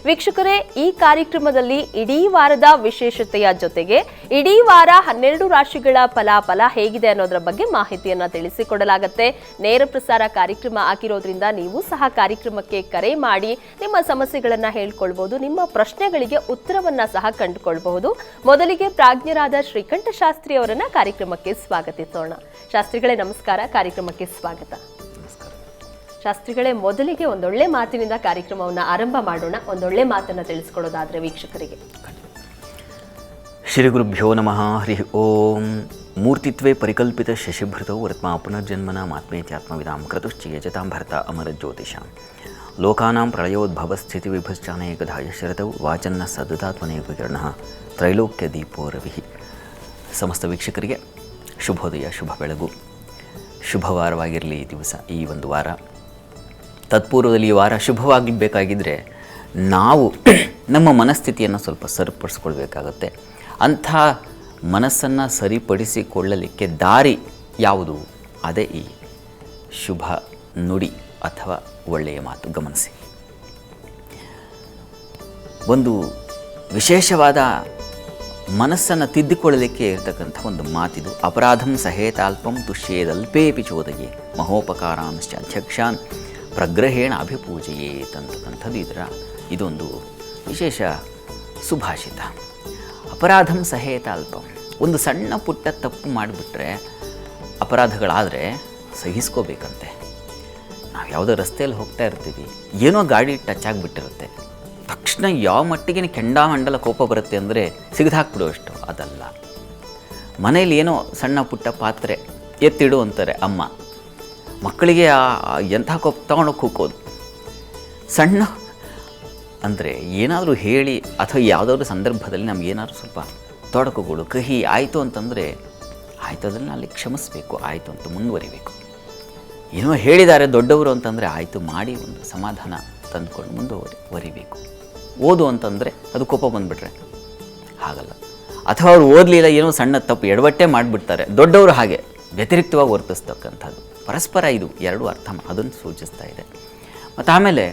ವೀಕ್ಷಕರೇ, ಈ ಕಾರ್ಯಕ್ರಮದಲ್ಲಿ ಇಡೀ ವಾರದ ವಿಶೇಷತೆಯ ಜೊತೆಗೆ ಇಡೀ ವಾರ 12 ರಾಶಿಗಳ ಫಲಾಫಲ ಹೇಗಿದೆ ಅನ್ನೋದರ ಬಗ್ಗೆ ಮಾಹಿತಿಯನ್ನ ತಿಳಿಸಿಕೊಡಲಾಗುತ್ತೆ. ನೇರ ಪ್ರಸಾರ ಕಾರ್ಯಕ್ರಮ ಆಗಿರೋದ್ರಿಂದ ನೀವು ಸಹ ಕಾರ್ಯಕ್ರಮಕ್ಕೆ ಕರೆ ಮಾಡಿ ನಿಮ್ಮ ಸಮಸ್ಯೆಗಳನ್ನ ಹೇಳ್ಕೊಳ್ಬಹುದು, ನಿಮ್ಮ ಪ್ರಶ್ನೆಗಳಿಗೆ ಉತ್ತರವನ್ನ ಸಹ ಕಂಡುಕೊಳ್ಬಹುದು. ಮೊದಲಿಗೆ ಪ್ರಾಜ್ಞರಾದ ಶ್ರೀಕಂಠ ಶಾಸ್ತ್ರಿ ಅವರನ್ನ ಕಾರ್ಯಕ್ರಮಕ್ಕೆ ಸ್ವಾಗತಿಸೋಣ. ಶಾಸ್ತ್ರಿಗಳೇ ನಮಸ್ಕಾರ, ಕಾರ್ಯಕ್ರಮಕ್ಕೆ ಸ್ವಾಗತ. ಶಾಸ್ತ್ರಿಗಳೇ, ಮೊದಲಿಗೆ ಒಂದೊಳ್ಳೆ ಮಾತಿನಿಂದ ಕಾರ್ಯಕ್ರಮವನ್ನು ಆರಂಭ ಮಾಡೋಣ. ಒಂದೊಳ್ಳೆ ಮಾತನ್ನು ತಿಳಿಸ್ಕೊಡೋದಾದ್ರೆ ವೀಕ್ಷಕರಿಗೆ. ಶ್ರೀ ಗುರುಭ್ಯೋ ನಮಃ. ಹರಿ ಓಂ. ಮೂರ್ತಿತ್ವೇ ಪರಿಕಲ್ಪಿತ ಶಶಿಭೃತೌ ವರ್ತ್ಮಾ ಪುನರ್ಜನ್ಮನ ಮಾತ್ಮೇತ್ಯಾತ್ಮವಿದಾಂ ಕ್ರತುಶ್ಚ ಯಜತಾಂ ಭರತ ಅಮರ ಜ್ಯೋತಿಷಾಂ ಲೋಕಾನಾಂ ಪ್ರಳಯೋದ್ಭವ ಸ್ಥಿತಿ ವಿಭಶ್ಚಾನೇಕಧಾಯ ಶರತೌ ವಾಚನ್ನ ಸದುತಾತ್ಮನೇಕ ಕಿರಣಃ ತ್ರೈಲೋಕ್ಯ ದೀಪೋ ರವಿಃ. ಸಮಸ್ತ ವೀಕ್ಷಕರಿಗೆ ಶುಭೋದಯ, ಶುಭ ಬೆಳಗು, ಶುಭವಾರವಾಗಿರಲಿ ಈ ದಿವಸ, ಈ ಒಂದು ವಾರ. ತತ್ಪೂರ್ವದಲ್ಲಿ ಈ ವಾರ ಶುಭವಾಗಬೇಕಾಗಿದ್ದರೆ ನಾವು ನಮ್ಮ ಮನಸ್ಥಿತಿಯನ್ನು ಸ್ವಲ್ಪ ಸರಿಪಡಿಸ್ಕೊಳ್ಬೇಕಾಗತ್ತೆ. ಅಂಥ ಮನಸ್ಸನ್ನು ಸರಿಪಡಿಸಿಕೊಳ್ಳಲಿಕ್ಕೆ ದಾರಿ ಯಾವುದು? ಅದೇ ಈ ಶುಭ ನುಡಿ ಅಥವಾ ಒಳ್ಳೆಯ ಮಾತು. ಗಮನಿಸಿ, ಒಂದು ವಿಶೇಷವಾದ ಮನಸ್ಸನ್ನು ತಿದ್ದಿಕೊಳ್ಳಲಿಕ್ಕೆ ಇರತಕ್ಕಂಥ ಒಂದು ಮಾತಿದು. ಅಪರಾಧಂ ಸಹೇತಾಲ್ಪಂ ತುಷ್ಯೇದಲ್ಪೇಪಿ ಚೋದಯೇ ಮಹೋಪಕಾರಾಂಶ್ಚ ಅಧ್ಯಕ್ಷಾನ್ ಪ್ರಗ್ರಹೇಣ ಅಭಿಪೂಜೆಯೇತ್ ಅಂತಕ್ಕಂಥದ್ದು ಇದೊಂದು ವಿಶೇಷ ಸುಭಾಷಿತ. ಅಪರಾಧಂ ಸಹೇತಾಲ್ಪಂ, ಒಂದು ಸಣ್ಣ ಪುಟ್ಟ ತಪ್ಪು ಮಾಡಿಬಿಟ್ರೆ, ಅಪರಾಧಗಳಾದರೆ ಸಹಿಸ್ಕೋಬೇಕಂತೆ. ನಾವು ಯಾವುದೋ ರಸ್ತೆಯಲ್ಲಿ ಹೋಗ್ತಾ ಇರ್ತೀವಿ, ಏನೋ ಗಾಡಿ ಟಚ್ ಆಗಿಬಿಟ್ಟಿರುತ್ತೆ, ತಕ್ಷಣ ಯಾವ ಮಟ್ಟಿಗೆ ಕೆಂಡಾಮಂಡಲ ಕೋಪ ಬರುತ್ತೆ ಅಂದರೆ ಸಿಗದಾಕ್ಬಿಡುವಷ್ಟು. ಅದಲ್ಲ, ಮನೇಲಿ ಏನೋ ಸಣ್ಣ ಪುಟ್ಟ ಪಾತ್ರೆ ಎತ್ತಿಡು ಅಂತಾರೆ ಅಮ್ಮ, ಮಕ್ಕಳಿಗೆ ಎಂಥ ಕೋಪ ತಗೊಂಡೋಗಿ ಕೂಕೋದು. ಸಣ್ಣ ಅಂದರೆ ಏನಾದರೂ ಹೇಳಿ ಅಥವಾ ಯಾವುದಾದ್ರೂ ಸಂದರ್ಭದಲ್ಲಿ ನಮಗೇನಾದ್ರೂ ಸ್ವಲ್ಪ ತೊಡಕುಗಳು, ಕಹಿ ಆಯಿತು ಅಂತಂದರೆ ಆಯಿತು, ಅದನ್ನು ಅಲ್ಲಿ ಕ್ಷಮಿಸಬೇಕು, ಆಯಿತು ಅಂತ ಮುಂದುವರಿಬೇಕು. ಏನೋ ಹೇಳಿದ್ದಾರೆ ದೊಡ್ಡವರು ಅಂತಂದರೆ ಆಯಿತು ಮಾಡಿ ಒಂದು ಸಮಾಧಾನ ತಂದುಕೊಂಡು ಮುಂದುವರಿಬೇಕು. ಓದು ಅಂತಂದರೆ ಅದು ಕೋಪ ಬಂದುಬಿಟ್ರೆ ಹಾಗಲ್ಲ. ಅಥವಾ ಅವ್ರು ಓದಲಿಲ್ಲ, ಏನೋ ಸಣ್ಣ ತಪ್ಪು ಎಡವಟ್ಟೆ ಮಾಡಿಬಿಡ್ತಾರೆ, ದೊಡ್ಡವರು ಹಾಗೆ ವ್ಯತಿರಿಕ್ತವಾಗಿ ವರ್ತಿಸ್ತಕ್ಕಂಥದ್ದು. ಪರಸ್ಪರ ಇದು ಎರಡು ಅರ್ಥ ಅದನ್ನು ಸೂಚಿಸ್ತಾ ಇದೆ. ಮತ್ತು ಆಮೇಲೆ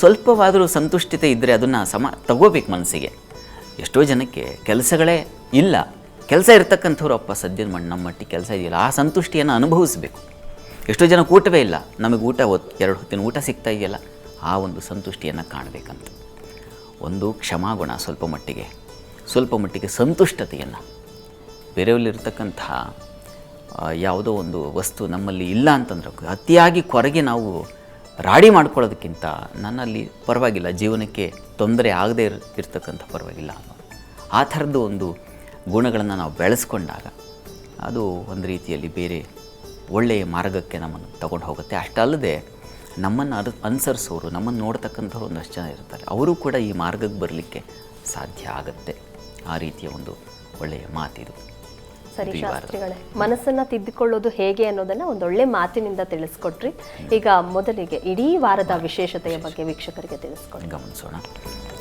ಸ್ವಲ್ಪವಾದರೂ ಸಂತುಷ್ಟತೆ ಇದ್ದರೆ ಅದನ್ನು ತಗೋಬೇಕು ಮನಸ್ಸಿಗೆ. ಎಷ್ಟೋ ಜನಕ್ಕೆ ಕೆಲಸಗಳೇ ಇಲ್ಲ, ಕೆಲಸ ಇರ್ತಕ್ಕಂಥವ್ರು ಅಪ್ಪ ಸದ್ಯದ ನಮ್ಮ ಮಟ್ಟಿಗೆ ಕೆಲಸ ಇದೆಯಲ್ಲ, ಆ ಸಂತುಷ್ಟಿಯನ್ನು ಅನುಭವಿಸಬೇಕು. ಎಷ್ಟೋ ಜನ ಊಟವೇ ಇಲ್ಲ, ನಮಗೆ ಊಟ 2 ಹೊತ್ತಿನ ಊಟ ಸಿಗ್ತಾ ಇದೆಯಲ್ಲ, ಆ ಒಂದು ಸಂತುಷ್ಟಿಯನ್ನು ಕಾಣಬೇಕಂತ. ಒಂದು ಕ್ಷಮಾಗುಣ, ಸ್ವಲ್ಪ ಮಟ್ಟಿಗೆ ಸಂತುಷ್ಟತೆಯನ್ನು, ಬೇರೆಯವಲ್ಲಿರ್ತಕ್ಕಂಥ ಯಾವುದೋ ಒಂದು ವಸ್ತು ನಮ್ಮಲ್ಲಿ ಇಲ್ಲ ಅಂತಂದ್ರೆ ಅತಿಯಾಗಿ ಕೊರಗೆ ನಾವು ರಾಡಿ ಮಾಡ್ಕೊಳ್ಳೋದಕ್ಕಿಂತ ನನ್ನಲ್ಲಿ ಪರವಾಗಿಲ್ಲ, ಜೀವನಕ್ಕೆ ತೊಂದರೆ ಆಗದೇ ಇರ್ತಕ್ಕಂಥ ಪರವಾಗಿಲ್ಲ ಅನ್ನೋ ಆ ಥರದ್ದು ಒಂದು ಗುಣಗಳನ್ನು ನಾವು ಬೆಳೆಸ್ಕೊಂಡಾಗ ಅದು ಒಂದು ರೀತಿಯಲ್ಲಿ ಬೇರೆ ಒಳ್ಳೆಯ ಮಾರ್ಗಕ್ಕೆ ನಮ್ಮನ್ನು ತಗೊಂಡು ಹೋಗುತ್ತೆ. ಅಷ್ಟಲ್ಲದೆ ನಮ್ಮನ್ನು ಅನುಸರಿಸೋರು, ನಮ್ಮನ್ನು ನೋಡ್ತಕ್ಕಂಥವ್ರು ಒಂದಷ್ಟು ಜನ ಇರ್ತಾರೆ, ಅವರು ಕೂಡ ಈ ಮಾರ್ಗಕ್ಕೆ ಬರಲಿಕ್ಕೆ ಸಾಧ್ಯ ಆಗುತ್ತೆ. ಆ ರೀತಿಯ ಒಂದು ಒಳ್ಳೆಯ ಮಾತಿದು. ಸರಿ ಶಾಸ್ತ್ರಿಗಳೇ, ಮನಸ್ಸನ್ನ ತಿದ್ದಿಕೊಳ್ಳೋದು ಹೇಗೆ ಅನ್ನೋದನ್ನ ಒಂದೊಳ್ಳೆ ಮಾತಿನಿಂದ ತಿಳಿಸ್ಕೊಟ್ರಿ. ಈಗ ಮೊದಲಿಗೆ ಇಡೀ ವಾರದ ವಿಶೇಷತೆಯ ಬಗ್ಗೆ ವೀಕ್ಷಕರಿಗೆ ತಿಳಿಸ್ಕೊಡಿ. ಗಮನಿಸೋಣ.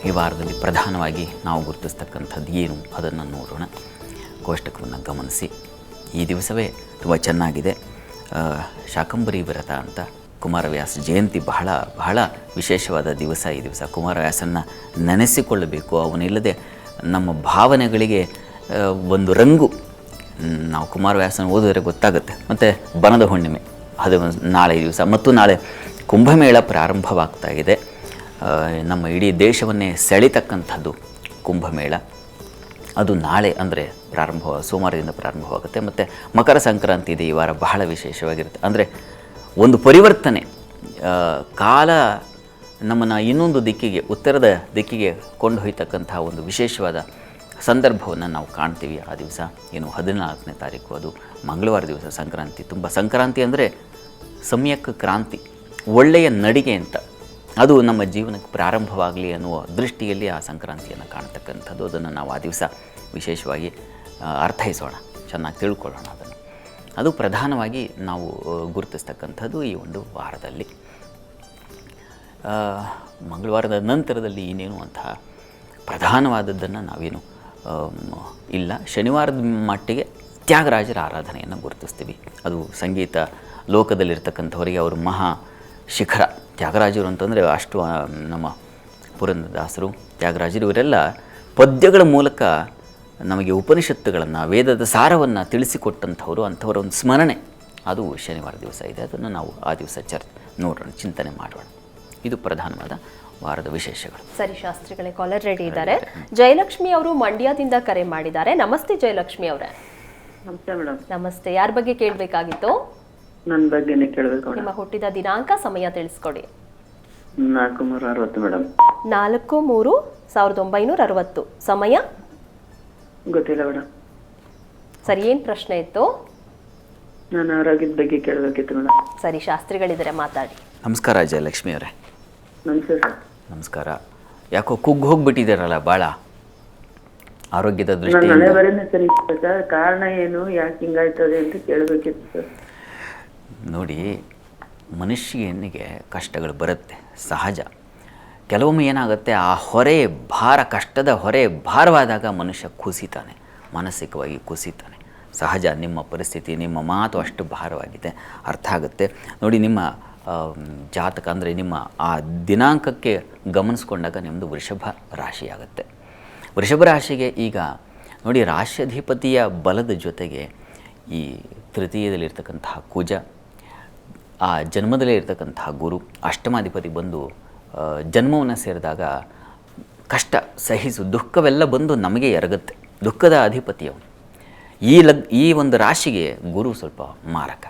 ಈ ವಾರದಲ್ಲಿ ಪ್ರಧಾನವಾಗಿ ನಾವು ಗುರುತಿಸ್ತಕ್ಕಂಥದ್ದು ಏನು ಅದನ್ನು ನೋಡೋಣ. ಕೋಷ್ಟಕವನ್ನು ಗಮನಿಸಿ. ಈ ದಿವಸವೇ ತುಂಬ ಚೆನ್ನಾಗಿದೆ. ಶಾಕಂಬರಿ ವ್ರತ ಅಂತ ಕುಮಾರವ್ಯಾಸ ಜಯಂತಿ, ಬಹಳ ವಿಶೇಷವಾದ ದಿವಸ ಈ ದಿವಸ. ಕುಮಾರವ್ಯಾಸನ್ನು ನೆನೆಸಿಕೊಳ್ಳಬೇಕು. ಅವನಿಲ್ಲದೆ ನಮ್ಮ ಭಾವನೆಗಳಿಗೆ ಒಂದು ರಂಗು. ನಾವು ಕುಮಾರವ್ಯಾಸನ ಓದಿದರೆ ಗೊತ್ತಾಗುತ್ತೆ. ಮತ್ತು ಬನದ ಹುಣ್ಣಿಮೆ ಅದು ನಾಳೆ ದಿವಸ, ಮತ್ತು ನಾಳೆ ಕುಂಭಮೇಳ ಪ್ರಾರಂಭವಾಗ್ತಾ ಇದೆ. ನಮ್ಮ ಇಡೀ ದೇಶವನ್ನೇ ಸೆಳಿತಕ್ಕಂಥದ್ದು ಕುಂಭಮೇಳ. ಅದು ನಾಳೆ ಅಂದರೆ ಸೋಮವಾರದಿಂದ ಪ್ರಾರಂಭವಾಗುತ್ತೆ. ಮತ್ತು ಮಕರ ಸಂಕ್ರಾಂತಿ ಇದೆ ಈ ವಾರ, ಬಹಳ ವಿಶೇಷವಾಗಿರುತ್ತೆ. ಅಂದರೆ ಒಂದು ಪರಿವರ್ತನೆ, ಕಾಲ ನಮ್ಮನ್ನು ಇನ್ನೊಂದು ದಿಕ್ಕಿಗೆ, ಉತ್ತರದ ದಿಕ್ಕಿಗೆ ಕೊಂಡೊಯ್ತಕ್ಕಂಥ ಒಂದು ವಿಶೇಷವಾದ ಸಂದರ್ಭವನ್ನು ನಾವು ಕಾಣ್ತೀವಿ ಆ ದಿವಸ. ಏನು 14ನೇ ತಾರೀಕು, ಅದು ಮಂಗಳವಾರ ದಿವಸ ಸಂಕ್ರಾಂತಿ. ಸಂಕ್ರಾಂತಿ ಅಂದರೆ ಸಮ್ಯಕ್ ಕ್ರಾಂತಿ, ಒಳ್ಳೆಯ ನಡಿಗೆ ಅಂತ. ಅದು ನಮ್ಮ ಜೀವನಕ್ಕೆ ಪ್ರಾರಂಭವಾಗಲಿ ಅನ್ನುವ ದೃಷ್ಟಿಯಲ್ಲಿ ಆ ಸಂಕ್ರಾಂತಿಯನ್ನು ಕಾಣ್ತಕ್ಕಂಥದ್ದು. ಅದನ್ನು ನಾವು ಆ ದಿವಸ ವಿಶೇಷವಾಗಿ ಅರ್ಥೈಸೋಣ, ಚೆನ್ನಾಗಿ ತಿಳ್ಕೊಳ್ಳೋಣ ಅದನ್ನು. ಅದು ಪ್ರಧಾನವಾಗಿ ನಾವು ಗುರುತಿಸ್ತಕ್ಕಂಥದ್ದು ಈ ಒಂದು ವಾರದಲ್ಲಿ. ಮಂಗಳವಾರದ ನಂತರದಲ್ಲಿ ಇನ್ನೇನು ಅಂತಹ ಪ್ರಧಾನವಾದದ್ದನ್ನು ನಾವೇನು ಇಲ್ಲ. ಶನಿವಾರದ ಮಟ್ಟಿಗೆ ತ್ಯಾಗರಾಜರ ಆರಾಧನೆಯನ್ನು ಗುರುತಿಸ್ತೀವಿ. ಅದು ಸಂಗೀತ ಲೋಕದಲ್ಲಿರ್ತಕ್ಕಂಥವರಿಗೆ ಅವರು ಮಹಾ ಶಿಖರ. ತ್ಯಾಗರಾಜರು ಅಂತಂದರೆ ಅಷ್ಟು ನಮ್ಮ ಪುರಂದರದಾಸರು, ತ್ಯಾಗರಾಜರು ಇವರೆಲ್ಲ ಪದ್ಯಗಳ ಮೂಲಕ ನಮಗೆ ಉಪನಿಷತ್ತುಗಳನ್ನು, ವೇದದ ಸಾರವನ್ನು ತಿಳಿಸಿಕೊಟ್ಟಂಥವರು. ಅಂಥವರ ಒಂದು ಸ್ಮರಣೆ ಅದು ಶನಿವಾರ ದಿವಸ ಇದೆ. ಅದನ್ನು ನಾವು ಆ ದಿವಸ ನೋಡೋಣ, ಚಿಂತನೆ ಮಾಡೋಣ. ಇದು ಪ್ರಧಾನವಾದ ವಾರದ ವಿಶೇಷಗಳು. ಸರಿ ಶಾಸ್ತ್ರಿಗಳೇ, ಕಾಲರ್ ರೆಡಿ ಇದ್ದಾರೆ. ಜಯಲಕ್ಷ್ಮಿ ಅವರು ಮಂಡ್ಯದಿಂದ ಕರೆ ಮಾಡಿದ್ದಾರೆ. ನಮಸ್ತೆ ಜಯಲಕ್ಷ್ಮಿ ಅವರೇ. ನಮಸ್ತೆ ಮೇಡಮ್. ನಮಸ್ತೆ. ಯಾರ ಬಗ್ಗೆ ಕೇಳಬೇಕಾಗಿತ್ತು? ನನ್ನ ಬಗ್ಗೆನೇ ಕೇಳಬೇಕು. ನಿಮ್ಮ ಹುಟ್ಟಿದ ದಿನಾಂಕ, ಸಮಯ ತಿಳಿಸ್ಕೊಡಿ. 4/3/60 ಮೇಡಮ್. 4/3/1960. ಸಮಯ ಗೊತ್ತಿಲ್ಲ ಮೇಡಮ್. ಸರಿ, ಏನ್ ಪ್ರಶ್ನೆ ಇತ್ತು? ನಾನು ಆರೋಗ್ಯದ ಬಗ್ಗೆ ಕೇಳಬೇಕಿತ್ತು ಮೇಡಮ್. ಸರಿ, ಶಾಸ್ತ್ರಿಗಳಿದ್ದಾರೆ, ಮಾತಾಡಿ. ನಮಸ್ಕಾರ ಜಯಲಕ್ಷ್ಮಿ ಅವರೇ. ನಮಸ್ತೆ ಸರ್. ನಮಸ್ಕಾರ. ಯಾಕೋ ಕುಗ್ಗಿ ಹೋಗ್ಬಿಟ್ಟಿದ್ದೀರಲ್ಲ ಭಾಳ ಆರೋಗ್ಯದ ನನ್ನ ದೃಷ್ಟಿಯಿಂದ. ಹಣೆ ಬರೇನೆ ಸರಿ ಇಲ್ಲ ಸರ್. ಕಾರಣ ಏನು, ಯಾಕೆ ಹಿಂಗಾಯ್ತದೆ ಅಂತ ಕೇಳಬೇಕಿತ್ತು ಸರ್. ನೋಡಿ, ಮನುಷ್ಯನಿಗೆ ಕಷ್ಟಗಳು ಬರುತ್ತೆ, ಸಹಜ. ಕೆಲವೊಮ್ಮೆ ಏನಾಗುತ್ತೆ, ಆ ಹೊರೆ ಭಾರ, ಕಷ್ಟದ ಹೊರೆ ಭಾರವಾದಾಗ ಮನುಷ್ಯ ಕುಸಿತಾನೆ, ಮಾನಸಿಕವಾಗಿ ಕುಸಿತಾನೆ. ಸಹಜ. ನಿಮ್ಮ ಪರಿಸ್ಥಿತಿ, ನಿಮ್ಮ ಮಾತು ಅಷ್ಟು ಭಾರವಾಗಿದೆ, ಅರ್ಥ ಆಗುತ್ತೆ. ನೋಡಿ, ನಿಮ್ಮ ಜಾತಕ ಅಂದರೆ ನಿಮ್ಮ ಆ ದಿನಾಂಕಕ್ಕೆ ಗಮನಿಸ್ಕೊಂಡಾಗ ನಿಮ್ಮದು ವೃಷಭ ರಾಶಿಯಾಗುತ್ತೆ. ವೃಷಭ ರಾಶಿಗೆ ಈಗ ನೋಡಿ, ರಾಶ್ಯಾಧಿಪತಿಯ ಬಲದ ಜೊತೆಗೆ ಈ ತೃತೀಯದಲ್ಲಿರ್ತಕ್ಕಂತಹ ಕುಜ, ಆ ಜನ್ಮದಲ್ಲೇ ಇರ್ತಕ್ಕಂತಹ ಗುರು, ಅಷ್ಟಮಾಧಿಪತಿ ಬಂದು ಜನ್ಮವನ್ನು ಸೇರಿದಾಗ ಕಷ್ಟ ಸಹಿಸು, ದುಃಖವೆಲ್ಲ ಬಂದು ನಮಗೆ ಎರಗುತ್ತೆ. ದುಃಖದ ಅಧಿಪತಿಯವು ಈ ಒಂದು ರಾಶಿಗೆ ಗುರು ಸ್ವಲ್ಪ ಮಾರಕ.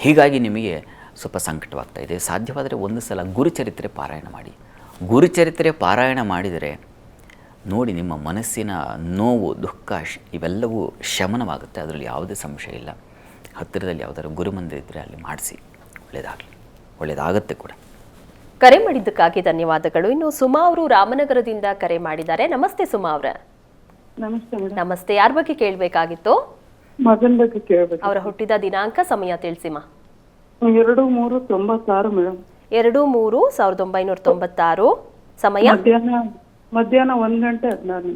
ಹೀಗಾಗಿ ನಿಮಗೆ ಸ್ವಲ್ಪ ಸಂಕಟವಾಗ್ತಾ ಇದೆ. ಸಾಧ್ಯವಾದರೆ ಒಂದು ಸಲ ಗುರುಚರಿತ್ರೆ ಪಾರಾಯಣ ಮಾಡಿ. ಗುರುಚರಿತ್ರೆ ಪಾರಾಯಣ ಮಾಡಿದರೆ ನೋಡಿ, ನಿಮ್ಮ ಮನಸ್ಸಿನ ನೋವು, ದುಃಖ ಇವೆಲ್ಲವೂ ಶಮನವಾಗುತ್ತೆ. ಅದರಲ್ಲಿ ಯಾವುದೇ ಸಂಶಯ ಇಲ್ಲ. ಹತ್ತಿರದಲ್ಲಿ ಯಾವುದಾದ್ರು ಗುರುಮಂದಿರ ಇದ್ದರೆ ಅಲ್ಲಿ ಮಾಡಿಸಿ, ಒಳ್ಳೆಯದಾಗತ್ತೆ ಕೂಡ. ಕರೆ ಮಾಡಿದ್ದಕ್ಕಾಗಿ ಧನ್ಯವಾದಗಳು. ಇನ್ನು ಸುಮಾ ಅವರು ರಾಮನಗರದಿಂದ ಕರೆ ಮಾಡಿದ್ದಾರೆ. ನಮಸ್ತೆ ಸುಮಾ ಅವರೇ. ನಮಸ್ತೆ ಮೇಡಮ್. ನಮಸ್ತೆ. ಯಾರ ಬಗ್ಗೆ ಕೇಳಬೇಕಾಗಿತ್ತು? ಮಗನ ಬಗ್ಗೆ ಕೇಳಬೇಕು. ಅವರ ಹುಟ್ಟಿದ ದಿನಾಂಕ, ಸಮಯ ತಿಳಿಸಿಮ. 2/3/96 ಮೇಡಮ್. 2/3/1996. ಸಮಯ ಮಧ್ಯಾಹ್ನ 1:16.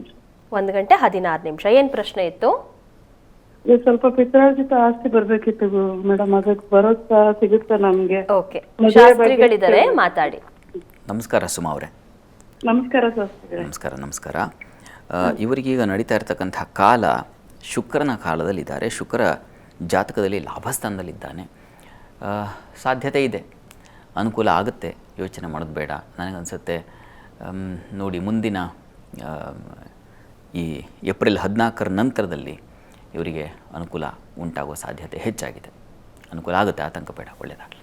1:16. ಏನ್ ಪ್ರಶ್ನೆ ಇತ್ತು? ಸ್ವಲ್ಪ ಪಿತ್ರಾರ್ಜಿತ ಆಸ್ತಿ ಬರ್ಬೇಕಿತ್ತು ಮೇಡಮ್. ಅದಕ್ಕೆ ಬರೋತ್ತಾ ಸಿಗುತ್ತಾ ನಮ್ಗೆ? ಓಕೆ, ಶಾಸ್ತ್ರಿಗಳಿದ್ದಾರೆ, ಮಾತಾಡಿ. ನಮಸ್ಕಾರ ಸುಮಾ ಅವರೇ. ನಮಸ್ಕಾರ ಸರ್. ನಮಸ್ಕಾರ. ಇವರಿಗೀಗ ನಡೀತಾ ಇರತಕ್ಕಂಥ ಕಾಲ ಶುಕ್ರನ ಕಾಲದಲ್ಲಿದ್ದಾರೆ. ಶುಕ್ರ ಜಾತಕದಲ್ಲಿ ಲಾಭಸ್ಥಾನದಲ್ಲಿದ್ದಾನೆ. ಸಾಧ್ಯತೆ ಇದೆ, ಅನುಕೂಲ ಆಗುತ್ತೆ, ಯೋಚನೆ ಮಾಡೋದು ಬೇಡ. ನನಗನ್ಸುತ್ತೆ ನೋಡಿ, ಮುಂದಿನ ಈ ಏಪ್ರಿಲ್ 14 ನಂತರದಲ್ಲಿ ಇವರಿಗೆ ಅನುಕೂಲ ಉಂಟಾಗುವ ಸಾಧ್ಯತೆ ಹೆಚ್ಚಾಗಿದೆ. ಅನುಕೂಲ ಆಗುತ್ತೆ, ಆತಂಕ ಬೇಡ, ಒಳ್ಳೆಯದಾಗಲಿ.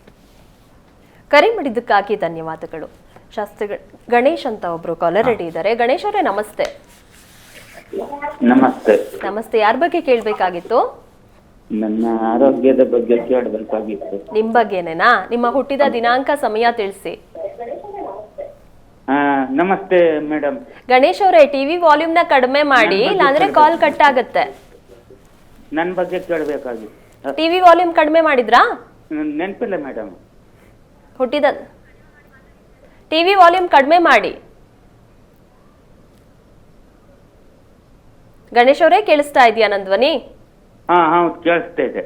ಕರೆ ಮಾಡಿದ್ದಕ್ಕಾಗಿ ಧನ್ಯವಾದಗಳು. ಶಾಸ್ತ್ರಿಗಳು ಗಣೇಶ್ ಅಂತ ಒಬ್ರು ಕಾಲರ್ ರೆಡಿ ಇದ್ದಾರೆ. ಗಣೇಶ್ ಅವರೇ, ನಮಸ್ತೆ. ನಮಸ್ತೆ. ನಮಸ್ತೆ. ಯಾರ ಬಗ್ಗೆ ಕೇಳಬೇಕಾಗಿತ್ತು? ನನ್ನ ಆರೋಗ್ಯದ ಬಗ್ಗೆ ಕೇಳಬೇಕಾಗಿತ್ತು. ನಿಮ್ ಬಗ್ಗೆನೇನಾ? ನಿಮ್ಮ ಹುಟ್ಟಿದ ದಿನಾಂಕ, ಸಮಯ ತಿಳಿಸಿ. ನಮಸ್ತೆ ಮೇಡಮ್. ಗಣೇಶ್ ಅವರೇ, ಟಿವಿ ವಾಲ್ಯೂಮ್ ನ ಕಡಿಮೆ ಮಾಡಿ, ಇಲ್ಲಾಂದ್ರೆ ಕಾಲ್ ಕಟ್ ಆಗುತ್ತೆ. ನನ್ನ ಬಗ್ಗೆ ಕೇಳಬೇಕಾಗಿತ್ತು. ಟಿವಿ ವಾಲ್ಯೂಮ್ ಕಡಿಮೆ ಮಾಡಿದ್ರಾ? ನೆನಪಿಲ್ಲ ಮೇಡಮ್. ಹುಟ್ಟಿದ ಟಿವಿ ವಾಲ್ಯೂಮ್ ಕಡಿಮೆ ಮಾಡಿ. ಗಣೇಶ್ ಅವರೇ, ಕೇಳಿಸ್ತಾ ಇದೆಯಾ ನನ್ನ ಧ್ವನಿ? ಹೌದು, ಕೇಳಿಸ್ತಾ ಇದೆ.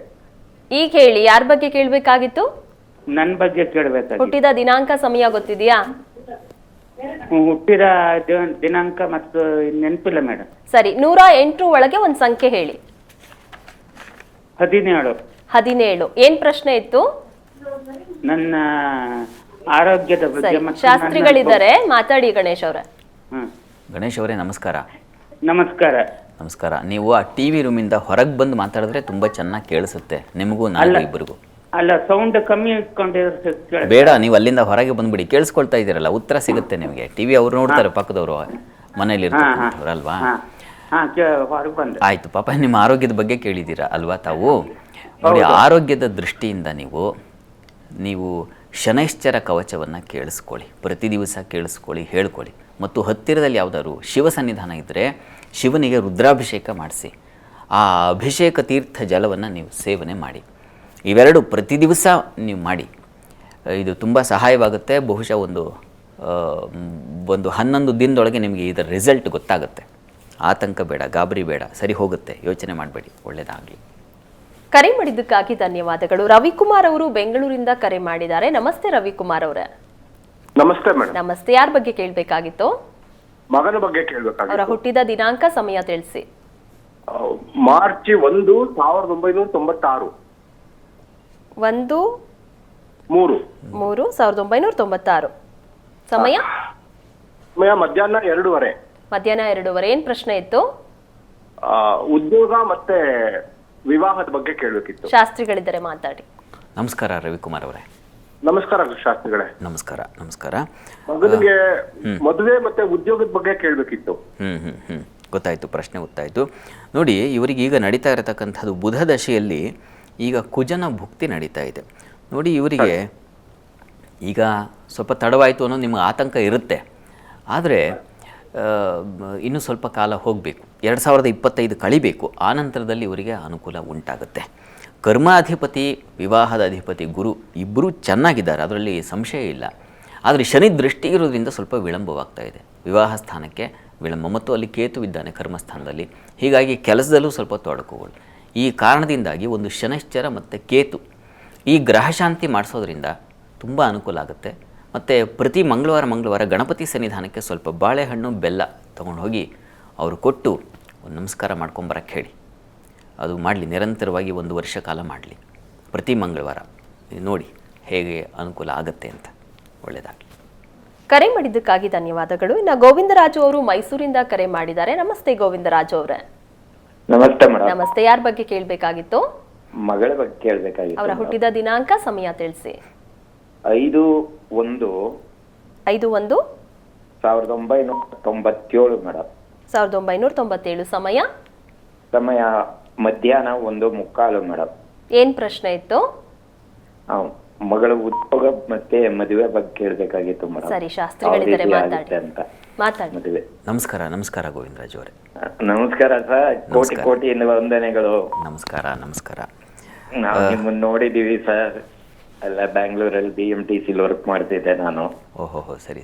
ಈಗ ಹೇಳಿ, ಯಾರ ಬಗ್ಗೆ ಕೇಳಬೇಕಾಗಿತ್ತು? ನನ್ನ ಬಗ್ಗೆ ಕೇಳಬೇಕಾಗಿತ್ತು. ಹುಟ್ಟಿದ ದಿನಾಂಕ, ಸಮಯ ಗೊತ್ತಿದೆಯಾ? ಹುಟ್ಟಿದ ದಿನಾಂಕ ಮತ್ತು ನೆನಪಿಲ್ಲ ಮೇಡಮ್. ಸರಿ, 108 ಒಳಗೆ ಒಂದು ಸಂಖ್ಯೆ ಹೇಳಿ. 17. ಏನ್ ಪ್ರಶ್ನೆ ಇತ್ತು? ನನ್ನ ಆರೋಗ್ಯದ ಬಗ್ಗೆ. ಶಾಸ್ತ್ರಿಗಳಿದ್ದಾರೆ, ಮಾತಾಡಿ ಗಣೇಶ್ ಅವರೇ. ಗಣೇಶ್ ಅವರೇ, ನಮಸ್ಕಾರ. ನಮಸ್ಕಾರ. ನೀವು ಆ ಟಿವಿ ರೂಮಿಂದ ಹೊರಗೆ ಬಂದು ಮಾತಾಡಿದ್ರೆ ತುಂಬಾ ಚೆನ್ನಾಗಿ ಕೇಳಿಸುತ್ತೆ, ನಿಮಗೂ ನನಗೂ ಇಬ್ಬರಿಗೂ. ಅಲ್ಲ, ಸೌಂಡ್ ಕಮ್ಮಿ ಇಟ್ಕೊಂಡಿದ್ರೆ ಬೇಡ, ನೀವು ಅಲ್ಲಿಂದ ಹೊರಗೆ ಬಂದ್ಬಿಡಿ. ಕೇಳಿಸ್ಕೊಳ್ತಾ ಇದ್ದೀರಲ್ಲ, ಉತ್ತರ ಸಿಗುತ್ತೆ ನಿಮಗೆ. ಟಿವಿ ಅವ್ರು ನೋಡ್ತಾರೆ, ಪಕ್ಕದವರು ಮನೇಲಿ ಇರ್ತಾರೆ ಅಲ್ವಾ? ಆಯ್ತು. ಪಾಪ, ನಿಮ್ಮ ಆರೋಗ್ಯದ ಬಗ್ಗೆ ಕೇಳಿದ್ದೀರಾ ಅಲ್ವಾ ತಾವು? ನೋಡಿ, ಆರೋಗ್ಯದ ದೃಷ್ಟಿಯಿಂದ ನೀವು ಶನೈಶ್ಚರ ಕವಚವನ್ನು ಕೇಳಿಸ್ಕೊಳ್ಳಿ. ಪ್ರತಿ ದಿವಸ ಕೇಳಿಸ್ಕೊಳ್ಳಿ, ಹೇಳ್ಕೊಳ್ಳಿ. ಮತ್ತು ಹತ್ತಿರದಲ್ಲಿ ಯಾವುದಾದ್ರು ಶಿವ ಸನ್ನಿಧಾನ ಇದ್ದರೆ ಶಿವನಿಗೆ ರುದ್ರಾಭಿಷೇಕ ಮಾಡಿಸಿ, ಆ ಅಭಿಷೇಕ ತೀರ್ಥ ಜಲವನ್ನು ನೀವು ಸೇವನೆ ಮಾಡಿ. ಇವೆರಡು ಪ್ರತಿ ದಿವಸ ನೀವು ಮಾಡಿ. ಇದು ತುಂಬ ಸಹಾಯವಾಗುತ್ತೆ. ಬಹುಶಃ ಒಂದು 11 ದಿನದೊಳಗೆ ನಿಮಗೆ ಇದರ ರಿಸಲ್ಟ್ ಗೊತ್ತಾಗುತ್ತೆ. ಆತಂಕ ಬೇಡ, ಗಾಬರಿ ಬೇಡ, ಸರಿ ಹೋಗುತ್ತೆ, ಯೋಚನೆ ಮಾಡಬೇಡಿ, ಒಳ್ಳೆಯದಾಗಲಿ. ಕರೆ ಮಾಡಿದ್ದಕ್ಕಾಗಿ ಧನ್ಯವಾದಗಳು. ರವಿಕುಮಾರ್ ಅವರು ಬೆಂಗಳೂರಿಂದ ಕರೆ ಮಾಡಿದ್ದಾರೆ. ನಮಸ್ತೆ ರವಿಕುಮಾರ್ ಅವರೇ. ನಮಸ್ತೆ ಮೇಡಮ್. ನಮಸ್ತೆ. ಯಾರ ಬಗ್ಗೆ ಕೇಳಬೇಕಾಗಿತ್ತು? ಮಗನ ಬಗ್ಗೆ ಅವರ ಕೇಳಬೇಕಾಗಿತ್ತು. ಹುಟ್ಟಿದ ದಿನಾಂಕ, ಸಮಯ ತಿಳಿಸಿ. ಮಾರ್ಚ್ 1, 1996. 1/3/1996. ಸಮಯ ಮಧ್ಯಾಹ್ನ 2:30. ಮಧ್ಯಾಹ್ನ 2:30. ಏನ್ ಪ್ರಶ್ನೆ ಇತ್ತು? ಉದ್ಯೋಗ ಮತ್ತೆ ವಿವಾಹದ ಬಗ್ಗೆ ಕೇಳಬೇಕಿತ್ತು. ಶಾಸ್ತ್ರಿಗಳಿದ್ದಾರೆ, ಮಾತಾಡಿ. ನಮಸ್ಕಾರ ರವಿಕುಮಾರ್ ಅವರೇ. ನಮಸ್ಕಾರ ಶಾಸ್ತ್ರಿಗಳೇ. ನಮಸ್ಕಾರ. ಮಗನಿಗೆ ಮದುವೆ ಮತ್ತೆ ಉದ್ಯೋಗದ ಬಗ್ಗೆ ಕೇಳಬೇಕಿತ್ತು. ಗೊತ್ತಾಯಿತು, ಪ್ರಶ್ನೆ ಗೊತ್ತಾಯಿತು. ನೋಡಿ, ಇವರಿಗೆ ಈಗ ನಡೀತಾ ಇರತಕ್ಕಂಥದ್ದು ಬುಧ ದಶೆಯಲ್ಲಿ ಈಗ ಕುಜನ ಭುಕ್ತಿ ನಡೀತಾ ಇದೆ. ನೋಡಿ, ಇವರಿಗೆ ಈಗ ಸ್ವಲ್ಪ ತಡವಾಯಿತು ಅನ್ನೋ ನಿಮಗೆ ಆತಂಕ ಇರುತ್ತೆ. ಆದರೆ ಇನ್ನೂ ಸ್ವಲ್ಪ ಕಾಲ ಹೋಗಬೇಕು, 2025 ಕಳಿಬೇಕು. ಆ ನಂತರದಲ್ಲಿ ಇವರಿಗೆ ಅನುಕೂಲ ಉಂಟಾಗುತ್ತೆ. ಕರ್ಮಾಧಿಪತಿ, ವಿವಾಹದ ಅಧಿಪತಿ ಗುರು ಇಬ್ಬರೂ ಚೆನ್ನಾಗಿದ್ದಾರೆ, ಅದರಲ್ಲಿ ಸಂಶಯ ಇಲ್ಲ. ಆದರೆ ಶನಿ ದೃಷ್ಟಿ ಇರೋದ್ರಿಂದ ಸ್ವಲ್ಪ ವಿಳಂಬವಾಗ್ತಾ ಇದೆ. ವಿವಾಹ ಸ್ಥಾನಕ್ಕೆ ವಿಳಂಬ, ಮತ್ತು ಅಲ್ಲಿ ಕೇತು ಇದ್ದಾನೆ ಕರ್ಮಸ್ಥಾನದಲ್ಲಿ. ಹೀಗಾಗಿ ಕೆಲಸದಲ್ಲೂ ಸ್ವಲ್ಪ ತೊಡಕುಗಳು. ಈ ಕಾರಣದಿಂದಾಗಿ ಒಂದು ಶನೈಶ್ಚರ ಮತ್ತು ಕೇತು ಈ ಗ್ರಹಶಾಂತಿ ಮಾಡಿಸೋದ್ರಿಂದ ತುಂಬ ಅನುಕೂಲ ಆಗುತ್ತೆ. ಮತ್ತು ಪ್ರತಿ ಮಂಗಳವಾರ ಗಣಪತಿ ಸನ್ನಿಧಾನಕ್ಕೆ ಸ್ವಲ್ಪ ಬಾಳೆಹಣ್ಣು ಬೆಲ್ಲ ತೊಗೊಂಡು ಹೋಗಿ ಅವರು ಕೊಟ್ಟು ಒಂದು ನಮಸ್ಕಾರ ಮಾಡ್ಕೊಂಬರಕ್ಕೆ ಹೇಳಿ. ಅದು ಮಾಡಲಿ, ನಿರಂತರವಾಗಿ 1 ವರ್ಷ ಕಾಲ ಮಾಡಲಿ, ಪ್ರತಿ ಮಂಗಳವಾರ. ನೋಡಿ ಹೇಗೆ ಅನುಕೂಲ ಆಗುತ್ತೆ ಅಂತ. ಒಳ್ಳೆಯದಾಗಲಿ. ಕರೆ ಮಾಡಿದ್ದಕ್ಕಾಗಿ ಧನ್ಯವಾದಗಳು. ಇನ್ನು ಗೋವಿಂದರಾಜು ಅವರು ಮೈಸೂರಿಂದ ಕರೆ ಮಾಡಿದ್ದಾರೆ. ನಮಸ್ತೆ ಗೋವಿಂದರಾಜು ಅವರೇ. ನಮಸ್ತೆ ಮೇಡಮ್. ನಮಸ್ತೆ. ಯಾರ ಬಗ್ಗೆ ಕೇಳಬೇಕಾಗಿತ್ತು? ಮಗಳ ಬಗ್ಗೆ ಕೇಳಬೇಕಾಗಿತ್ತು. ಅವರ ಹುಟ್ಟಿದ ದಿನಾಂಕ, ಸಮಯ ತಿಳಿಸಿ. 5/1/1997 ಮೇಡಮ್. 1997. ಸಮಯ ಮಧ್ಯಾಹ್ನ 1:15 ಮೇಡಮ್. ಏನ್ ಪ್ರಶ್ನೆ ಇತ್ತು? ಮಗಳ ಉದ್ಯೋಗ ಮತ್ತೆ ಮದುವೆ ಬಗ್ಗೆ ಕೇಳಬೇಕಾಗಿತ್ತು ಮೇಡಮ್. ಸರಿ, ಶಾಸ್ತ್ರಿಗಳಿದ್ದಾರೆ, ಮಾತಾಡಿ. ಮದುವೆ. ನಮಸ್ಕಾರ ಗೋವಿಂದರಾಜು ಅವರೇ. ನಮಸ್ಕಾರ ಸರ್, ಕೋಟಿ ವಂದನೆಗಳು. ನಮಸ್ಕಾರ. ನಾವು ನಿಮ್ಮನ್ನ ನೋಡಿದೀವಿ ಸರ್, ಎಲ್ಲ ಬ್ಯಾಂಗ್ಳೂರಲ್ಲಿ BMTC ವರ್ಕ್ ಮಾಡ್ತಿದ್ದೆ ನಾನು. ಓಹೋ, ಸರಿ.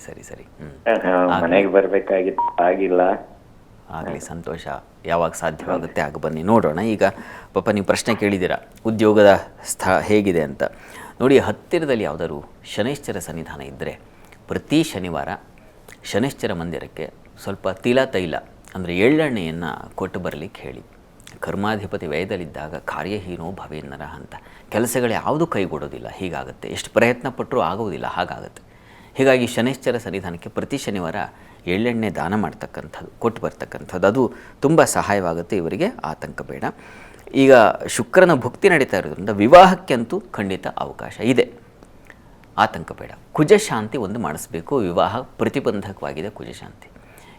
ಮನೆಗೆ ಬರ್ಬೇಕಾಗಿತ್ತು, ಆಗಿಲ್ಲ. ಆಗಲಿ, ಸಂತೋಷ. ಯಾವಾಗ ಸಾಧ್ಯವಾಗುತ್ತೆ ಆಗ ಬನ್ನಿ, ನೋಡೋಣ. ಈಗ ಪಾಪ ನೀವು ಪ್ರಶ್ನೆ ಕೇಳಿದ್ದೀರಾ, ಉದ್ಯೋಗದ ಹೇಗಿದೆ ಅಂತ. ನೋಡಿ, ಹತ್ತಿರದಲ್ಲಿ ಯಾವುದಾದ್ರು ಶನೈಶ್ಚರ ಸನ್ನಿಧಾನ ಇದ್ದರೆ ಪ್ರತಿ ಶನಿವಾರ ಶನೈಶ್ಚರ ಮಂದಿರಕ್ಕೆ ಸ್ವಲ್ಪ ತೈಲ ಅಂದರೆ ಎಳ್ಳೆಣ್ಣೆಯನ್ನು ಕೊಟ್ಟು ಬರಲಿಕ್ಕೆ ಹೇಳಿ. ಕರ್ಮಾಧಿಪತಿ ವ್ಯಯದಲ್ಲಿದ್ದಾಗ ಕಾರ್ಯಹೀನೋ ಭವೇನ್ನರ ಅಂತ, ಕೆಲಸಗಳು ಯಾವುದೂ ಕೈಗೂಡೋದಿಲ್ಲ, ಹೀಗಾಗುತ್ತೆ. ಎಷ್ಟು ಪ್ರಯತ್ನ ಪಟ್ಟರೂ ಆಗೋದಿಲ್ಲ, ಹಾಗಾಗುತ್ತೆ. ಹೀಗಾಗಿ ಶನೈಶ್ಚರ ಸನ್ನಿಧಾನಕ್ಕೆ ಪ್ರತಿ ಶನಿವಾರ ಎಳ್ಳೆಣ್ಣೆ ದಾನ ಮಾಡ್ತಕ್ಕಂಥದ್ದು, ಕೊಟ್ಟು ಬರ್ತಕ್ಕಂಥದ್ದು, ಅದು ತುಂಬ ಸಹಾಯವಾಗುತ್ತೆ. ಇವರಿಗೆ ಆತಂಕ ಬೇಡ. ಈಗ ಶುಕ್ರನ ಭುಕ್ತಿ ನಡೀತಾ ಇರೋದ್ರಿಂದ ವಿವಾಹಕ್ಕಂತೂ ಖಂಡಿತ ಅವಕಾಶ ಇದೆ, ಆತಂಕ ಬೇಡ. ಕುಜಶಾಂತಿ ಒಂದು ಮಾಡಿಸ್ಬೇಕು. ವಿವಾಹ ಪ್ರತಿಬಂಧಕವಾಗಿದೆ ಕುಜಶಾಂತಿ.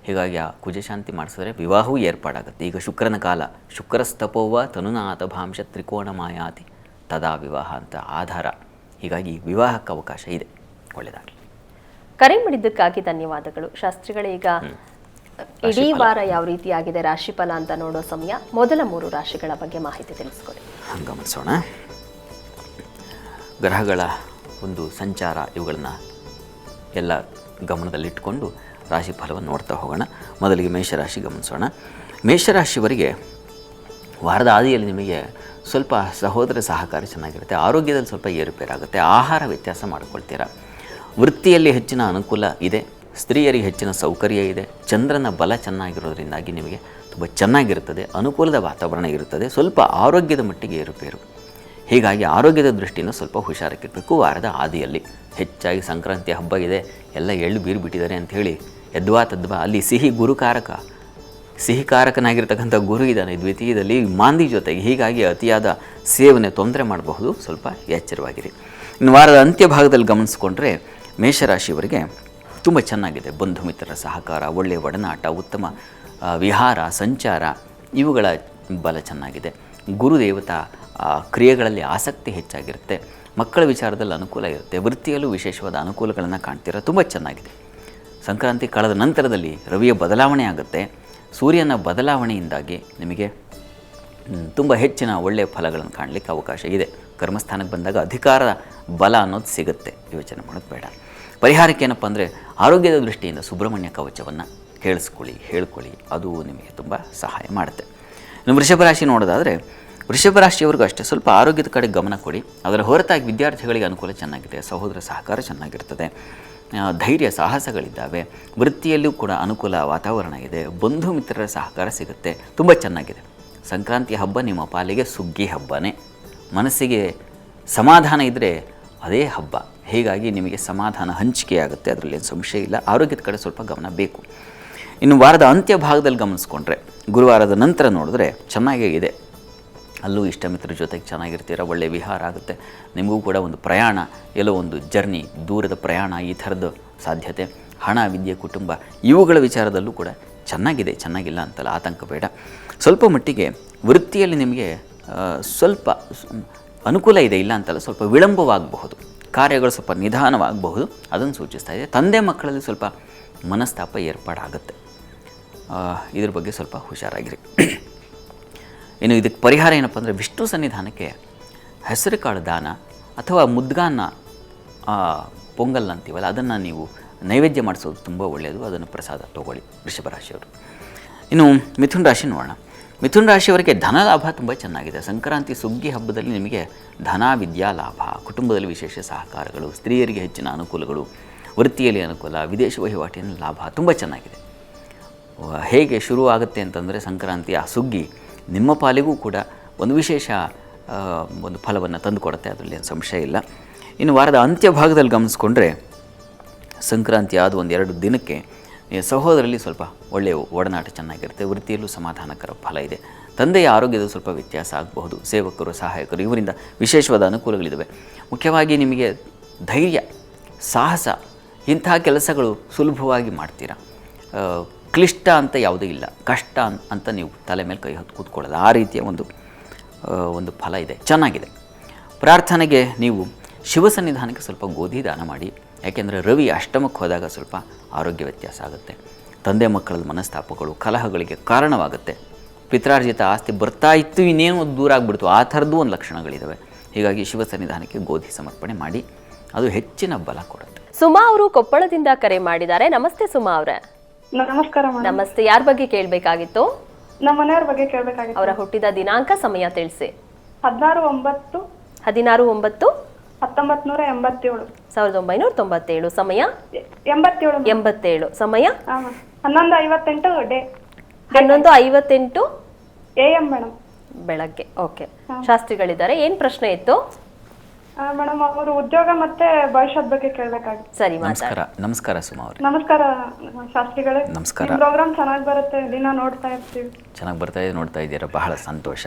ಹೀಗಾಗಿ ಆ ಕುಜಶಾಂತಿ ಮಾಡಿಸಿದ್ರೆ ವಿವಾಹವೂ ಏರ್ಪಾಡಾಗುತ್ತೆ. ಈಗ ಶುಕ್ರನ ಕಾಲ, ಶುಕ್ರಸ್ತಪೋವ ತನುನಾಥ ಭಾಂಶ ತ್ರಿಕೋಣ ಮಾಯಾತಿ ತದಾ ವಿವಾಹ ಅಂತ ಆಧಾರ. ಹೀಗಾಗಿ ವಿವಾಹಕ್ಕೆ ಅವಕಾಶ ಇದೆ. ಒಳ್ಳೆಯದಾಗಲಿ. ಕರೆ ಮಾಡಿದ್ದಕ್ಕಾಗಿ ಧನ್ಯವಾದಗಳು. ಶಾಸ್ತ್ರಿಗಳೀಗ ಇಡೀ ವಾರ ಯಾವ ರೀತಿಯಾಗಿದೆ ರಾಶಿಫಲ ಅಂತ ನೋಡೋ ಸಮಯ. ಮೊದಲ 3 ರಾಶಿಗಳ ಬಗ್ಗೆ ಮಾಹಿತಿ ತಿಳಿಸ್ಕೊಡಿ. ಗಮನಿಸೋಣ. ಗ್ರಹಗಳ ಒಂದು ಸಂಚಾರ, ಇವುಗಳನ್ನ ಎಲ್ಲ ಗಮನದಲ್ಲಿಟ್ಟುಕೊಂಡು ರಾಶಿ ಫಲವನ್ನು ನೋಡ್ತಾ ಹೋಗೋಣ. ಮೊದಲಿಗೆ ಮೇಷರಾಶಿ ಗಮನಿಸೋಣ. ಮೇಷರಾಶಿಯವರಿಗೆ ವಾರದ ಆದಿಯಲ್ಲಿ ನಿಮಗೆ ಸ್ವಲ್ಪ ಸಹೋದರ ಸಹಕಾರ ಚೆನ್ನಾಗಿರುತ್ತೆ. ಆರೋಗ್ಯದಲ್ಲಿ ಸ್ವಲ್ಪ ಏರುಪೇರಾಗುತ್ತೆ. ಆಹಾರ ವ್ಯತ್ಯಾಸ ಮಾಡ್ಕೊಳ್ತೀರಾ. ವೃತ್ತಿಯಲ್ಲಿ ಹೆಚ್ಚಿನ ಅನುಕೂಲ ಇದೆ. ಸ್ತ್ರೀಯರಿಗೆ ಹೆಚ್ಚಿನ ಸೌಕರ್ಯ ಇದೆ. ಚಂದ್ರನ ಬಲ ಚೆನ್ನಾಗಿರೋದ್ರಿಂದಾಗಿ ನಿಮಗೆ ತುಂಬ ಚೆನ್ನಾಗಿರುತ್ತದೆ. ಅನುಕೂಲದ ವಾತಾವರಣ ಇರುತ್ತದೆ. ಸ್ವಲ್ಪ ಆರೋಗ್ಯದ ಮಟ್ಟಿಗೆ ಏರುಪೇರು. ಹೀಗಾಗಿ ಆರೋಗ್ಯದ ದೃಷ್ಟಿಯಿಂದ ಸ್ವಲ್ಪ ಹುಷಾರಾಗಿರಬೇಕು. ವಾರದ ಆದಿಯಲ್ಲಿ ಹೆಚ್ಚಾಗಿ ಸಂಕ್ರಾಂತಿ ಹಬ್ಬ ಇದೆ, ಎಲ್ಲ ಎಳ್ಳು ಬೀರು ಬಿಟ್ಟಿದ್ದಾರೆ ಅಂಥೇಳಿ ಯದ್ವಾ ತದ್ವಾ ಅಲ್ಲಿ ಸಿಹಿಕಾರಕನಾಗಿರ್ತಕ್ಕಂಥ ಗುರು ಇದ್ದಾನೆ ದ್ವಿತೀಯದಲ್ಲಿ ಮಾಂದಿ ಜೊತೆಗೆ. ಹೀಗಾಗಿ ಅತಿಯಾದ ಸೇವನೆ ತೊಂದರೆ ಮಾಡಬಹುದು. ಸ್ವಲ್ಪ ಎಚ್ಚರವಾಗಿರಿ. ಇನ್ನು ವಾರದ ಅಂತ್ಯ ಭಾಗದಲ್ಲಿ ಗಮನಿಸ್ಕೊಂಡ್ರೆ ಮೇಷರಾಶಿಯವರಿಗೆ ತುಂಬ ಚೆನ್ನಾಗಿದೆ. ಬಂಧು ಮಿತ್ರರ ಸಹಕಾರ, ಒಳ್ಳೆಯ ಒಡನಾಟ, ಉತ್ತಮ ವಿಹಾರ ಸಂಚಾರ, ಇವುಗಳ ಬಲ ಚೆನ್ನಾಗಿದೆ. ಗುರುದೇವತಾ ಕ್ರಿಯೆಗಳಲ್ಲಿ ಆಸಕ್ತಿ ಹೆಚ್ಚಾಗಿರುತ್ತೆ. ಮಕ್ಕಳ ವಿಚಾರದಲ್ಲಿ ಅನುಕೂಲ ಇರುತ್ತೆ. ವೃತ್ತಿಯಲ್ಲೂ ವಿಶೇಷವಾದ ಅನುಕೂಲಗಳನ್ನು ಕಾಣ್ತೀರ. ತುಂಬ ಚೆನ್ನಾಗಿದೆ. ಸಂಕ್ರಾಂತಿ ಕಾಲದ ನಂತರದಲ್ಲಿ ರವಿಯ ಬದಲಾವಣೆ ಆಗುತ್ತೆ. ಸೂರ್ಯನ ಬದಲಾವಣೆಯಿಂದಾಗಿ ನಿಮಗೆ ತುಂಬ ಹೆಚ್ಚಿನ ಒಳ್ಳೆಯ ಫಲಗಳನ್ನು ಕಾಣಲಿಕ್ಕೆ ಅವಕಾಶ ಇದೆ. ಕರ್ಮಸ್ಥಾನಕ್ಕೆ ಬಂದಾಗ ಅಧಿಕಾರ ಬಲ ಅನ್ನೋದು ಸಿಗುತ್ತೆ. ಯೋಚನೆ ಮಾಡೋದು ಬೇಡ. ಪರಿಹಾರಕ್ಕೆ ಏನಪ್ಪ ಅಂದರೆ ಆರೋಗ್ಯದ ದೃಷ್ಟಿಯಿಂದ ಸುಬ್ರಹ್ಮಣ್ಯ ಕವಚವನ್ನು ಹೇಳ್ಕೊಳ್ಳಿ. ಅದು ನಿಮಗೆ ತುಂಬ ಸಹಾಯ ಮಾಡುತ್ತೆ. ಇನ್ನು ವೃಷಭ ರಾಶಿ ನೋಡೋದಾದರೆ ವೃಷಭ ರಾಶಿಯವರೆಗೂ ಅಷ್ಟೇ ಸ್ವಲ್ಪ ಆರೋಗ್ಯದ ಕಡೆ ಗಮನ ಕೊಡಿ. ಅದರ ಹೊರತಾಗಿ ವಿದ್ಯಾರ್ಥಿಗಳಿಗೆ ಅನುಕೂಲ ಚೆನ್ನಾಗಿದೆ. ಸಹೋದರ ಸಹಕಾರ ಚೆನ್ನಾಗಿರ್ತದೆ. ಧೈರ್ಯ ಸಾಹಸಗಳಿದ್ದಾವೆ. ವೃತ್ತಿಯಲ್ಲೂ ಕೂಡ ಅನುಕೂಲ ವಾತಾವರಣ ಇದೆ. ಬಂಧು ಮಿತ್ರರ ಸಹಕಾರ ಸಿಗುತ್ತೆ. ತುಂಬ ಚೆನ್ನಾಗಿದೆ. ಸಂಕ್ರಾಂತಿ ಹಬ್ಬ ನಿಮ್ಮ ಪಾಲಿಗೆ ಸುಗ್ಗಿ ಹಬ್ಬನೇ. ಮನಸ್ಸಿಗೆ ಸಮಾಧಾನ ಇದ್ದರೆ ಅದೇ ಹಬ್ಬ. ಹೀಗಾಗಿ ನಿಮಗೆ ಸಮಾಧಾನ ಹಂಚಿಕೆಯಾಗುತ್ತೆ, ಅದರಲ್ಲಿ ಏನು ಸಂಶಯ ಇಲ್ಲ. ಆರೋಗ್ಯದ ಕಡೆ ಸ್ವಲ್ಪ ಗಮನ ಬೇಕು. ಇನ್ನು ವಾರದ ಅಂತ್ಯ ಭಾಗದಲ್ಲಿ ಗಮನಿಸ್ಕೊಂಡ್ರೆ ಗುರುವಾರದ ನಂತರ ನೋಡಿದ್ರೆ ಚೆನ್ನಾಗೇ ಇದೆ. ಅಲ್ಲೂ ಇಷ್ಟ ಮಿತ್ರರ ಜೊತೆಗೆ ಚೆನ್ನಾಗಿರ್ತೀರ, ಒಳ್ಳೆಯ ವಿಹಾರ ಆಗುತ್ತೆ. ನಿಮಗೂ ಕೂಡ ಒಂದು ಪ್ರಯಾಣ, ಎಲ್ಲೋ ಒಂದು ಜರ್ನಿ, ದೂರದ ಪ್ರಯಾಣ, ಈ ಥರದ ಸಾಧ್ಯತೆ. ಹಣ, ವಿದ್ಯೆ, ಕುಟುಂಬ ಇವುಗಳ ವಿಚಾರದಲ್ಲೂ ಕೂಡ ಚೆನ್ನಾಗಿದೆ, ಚೆನ್ನಾಗಿಲ್ಲ ಅಂತಲ್ಲ, ಆತಂಕ ಬೇಡ. ಸ್ವಲ್ಪ ಮಟ್ಟಿಗೆ ವೃತ್ತಿಯಲ್ಲಿ ನಿಮಗೆ ಸ್ವಲ್ಪ ಅನುಕೂಲ ಇದೆ, ಇಲ್ಲ ಅಂತಲ್ಲ, ಸ್ವಲ್ಪ ವಿಳಂಬವಾಗಬಹುದು, ಕಾರ್ಯಗಳು ಸ್ವಲ್ಪ ನಿಧಾನವಾಗಬಹುದು, ಅದನ್ನು ಸೂಚಿಸ್ತಾ ಇದೆ. ತಂದೆ ಮಕ್ಕಳಲ್ಲಿ ಸ್ವಲ್ಪ ಮನಸ್ತಾಪ ಏರ್ಪಾಡಾಗುತ್ತೆ. ಇದ್ರ ಬಗ್ಗೆ ಸ್ವಲ್ಪ ಹುಷಾರಾಗಿರಿ. ಇನ್ನು ಇದಕ್ಕೆ ಪರಿಹಾರ ಏನಪ್ಪ ಅಂದರೆ ವಿಷ್ಣು ಸನ್ನಿಧಾನಕ್ಕೆ ಹೆಸರು ಕಾಳು ದಾನ ಅಥವಾ ಮುದ್ಗಾನ್ನ ಪೊಂಗಲ್ ಅಂತೀವಲ್ಲ, ಅದನ್ನು ನೀವು ನೈವೇದ್ಯ ಮಾಡಿಸೋದು ತುಂಬ ಒಳ್ಳೆಯದು. ಅದನ್ನು ಪ್ರಸಾದ ತೊಗೊಳ್ಳಿ ವೃಷಭ ರಾಶಿಯವರು. ಇನ್ನು ಮಿಥುನ ರಾಶಿ ನೋಡೋಣ. ಮಿಥುನ ರಾಶಿಯವರಿಗೆ ಧನ ಲಾಭ ತುಂಬ ಚೆನ್ನಾಗಿದೆ. ಸಂಕ್ರಾಂತಿ ಸುಗ್ಗಿ ಹಬ್ಬದಲ್ಲಿ ನಿಮಗೆ ಧನ, ವಿದ್ಯಾ ಲಾಭ, ಕುಟುಂಬದಲ್ಲಿ ವಿಶೇಷ ಸಹಕಾರಗಳು, ಸ್ತ್ರೀಯರಿಗೆ ಹೆಚ್ಚಿನ ಅನುಕೂಲಗಳು, ವೃತ್ತಿಯಲ್ಲಿ ಅನುಕೂಲ, ವಿದೇಶ ವಹಿವಾಟಿನ ಲಾಭ ತುಂಬ ಚೆನ್ನಾಗಿದೆ. ಹೇಗೆ ಶುರು ಆಗುತ್ತೆ ಅಂತಂದರೆ ಸಂಕ್ರಾಂತಿಯ ಸುಗ್ಗಿ ನಿಮ್ಮ ಪಾಲಿಗೂ ಕೂಡ ಒಂದು ವಿಶೇಷ ಒಂದು ಫಲವನ್ನು ತಂದುಕೊಡುತ್ತೆ, ಅದರಲ್ಲಿ ಏನು ಸಂಶಯ ಇಲ್ಲ. ಇನ್ನು ವಾರದ ಅಂತ್ಯ ಭಾಗದಲ್ಲಿ ಗಮನಿಸ್ಕೊಂಡ್ರೆ ಸಂಕ್ರಾಂತಿ ಆದ 1-2 ದಿನಕ್ಕೆ ಸಹೋದರಲ್ಲಿ ಸ್ವಲ್ಪ ಒಳ್ಳೆಯ ಒಡನಾಟ ಚೆನ್ನಾಗಿರುತ್ತೆ. ವೃತ್ತಿಯಲ್ಲೂ ಸಮಾಧಾನಕರ ಫಲ ಇದೆ. ತಂದೆಯ ಆರೋಗ್ಯದ ಸ್ವಲ್ಪ ವ್ಯತ್ಯಾಸ ಆಗಬಹುದು. ಸೇವಕರು, ಸಹಾಯಕರು ಇವರಿಂದ ವಿಶೇಷವಾದ ಅನುಕೂಲಗಳಿದ್ದಾವೆ. ಮುಖ್ಯವಾಗಿ ನಿಮಗೆ ಧೈರ್ಯ, ಸಾಹಸ ಇಂಥ ಕೆಲಸಗಳು ಸುಲಭವಾಗಿ ಮಾಡ್ತೀರಾ. ಕ್ಲಿಷ್ಟ ಅಂತ ಯಾವುದೂ ಇಲ್ಲ, ಕಷ್ಟ ಅಂತ ನೀವು ತಲೆ ಮೇಲೆ ಕೈ ಹೊತ್ತು ಕೂತ್ಕೊಳ್ಳೋದು, ಆ ರೀತಿಯ ಒಂದು ಫಲ ಇದೆ, ಚೆನ್ನಾಗಿದೆ. ಪ್ರಾರ್ಥನೆಗೆ ನೀವು ಶಿವ ಸನ್ನಿಧಾನಕ್ಕೆ ಸ್ವಲ್ಪ ಗೋಧಿ ದಾನ ಮಾಡಿ. ಯಾಕೆಂದರೆ ರವಿ ಅಷ್ಟಮಕ್ಕೆ ಹೋದಾಗ ಸ್ವಲ್ಪ ಆರೋಗ್ಯ ವ್ಯತ್ಯಾಸ ಆಗುತ್ತೆ. ತಂದೆ ಮಕ್ಕಳಲ್ಲಿ ಮನಸ್ತಾಪಗಳು, ಕಲಹಗಳಿಗೆ ಕಾರಣವಾಗುತ್ತೆ. ಪಿತ್ರಾರ್ಜಿತ ಆಸ್ತಿ ಬರ್ತಾ ಇತ್ತು, ಇನ್ನೇನು ದೂರ ಆಗಿಬಿಡ್ತು, ಆ ಥರದ್ದು ಒಂದು ಲಕ್ಷಣಗಳಿದ್ದಾವೆ. ಹೀಗಾಗಿ ಶಿವ ಸನ್ನಿಧಾನಕ್ಕೆ ಗೋಧಿ ಸಮರ್ಪಣೆ ಮಾಡಿ, ಅದು ಹೆಚ್ಚಿನ ಬಲ ಕೊಡುತ್ತೆ. ಸುಮಾ ಅವರು ಕೊಪ್ಪಳದಿಂದ ಕರೆ ಮಾಡಿದ್ದಾರೆ. ನಮಸ್ತೆ ಸುಮಾ ಅವರೇ. ನಮಸ್ಕಾರ ಮೇಡಮ್. ನಮಸ್ತೆ. ಯಾರ ಬಗ್ಗೆ ಕೇಳಬೇಕಾಗಿತ್ತು? ನಮ್ಮ ಮನೆಯವ್ರ ಬಗ್ಗೆ ಕೇಳಬೇಕಾಗಿತ್ತು. ಅವರ ಹುಟ್ಟಿದ ದಿನಾಂಕ, ಸಮಯ ತಿಳಿಸಿ. 16/9/1987. 1997. ಸಮಯ 87. ಸಮಯ 11:58 ಡೇ. 11:58 AM ಮೇಡಮ್, ಬೆಳಗ್ಗೆ. ಓಕೆ, ಶಾಸ್ತ್ರಿಗಳಿದ್ದಾರೆ. ಏನ್ ಪ್ರಶ್ನೆ ಇತ್ತು ಮೇಡಮ್? ಅವರು ಉದ್ಯೋಗ ಮತ್ತೆ ಭವಿಷ್ಯದ ಬಗ್ಗೆ ಕೇಳಬೇಕಾಗಿತ್ತು. ಸರಿ, ನಮಸ್ಕಾರ. ನಮಸ್ಕಾರ ಸುಮಾ ಅವರೇ. ನಮಸ್ಕಾರ ಶಾಸ್ತ್ರಿಗಳೇ. ನಮಸ್ಕಾರ. ಪ್ರೋಗ್ರಾಮ್ ಚೆನ್ನಾಗಿ ಬರುತ್ತೆ, ದಿನ ನೋಡ್ತಾ ಇರ್ತೀವಿ. ಚೆನ್ನಾಗಿ ನೋಡ್ತಾ ಇದ್ದೀರಾ, ಬಹಳ ಸಂತೋಷ.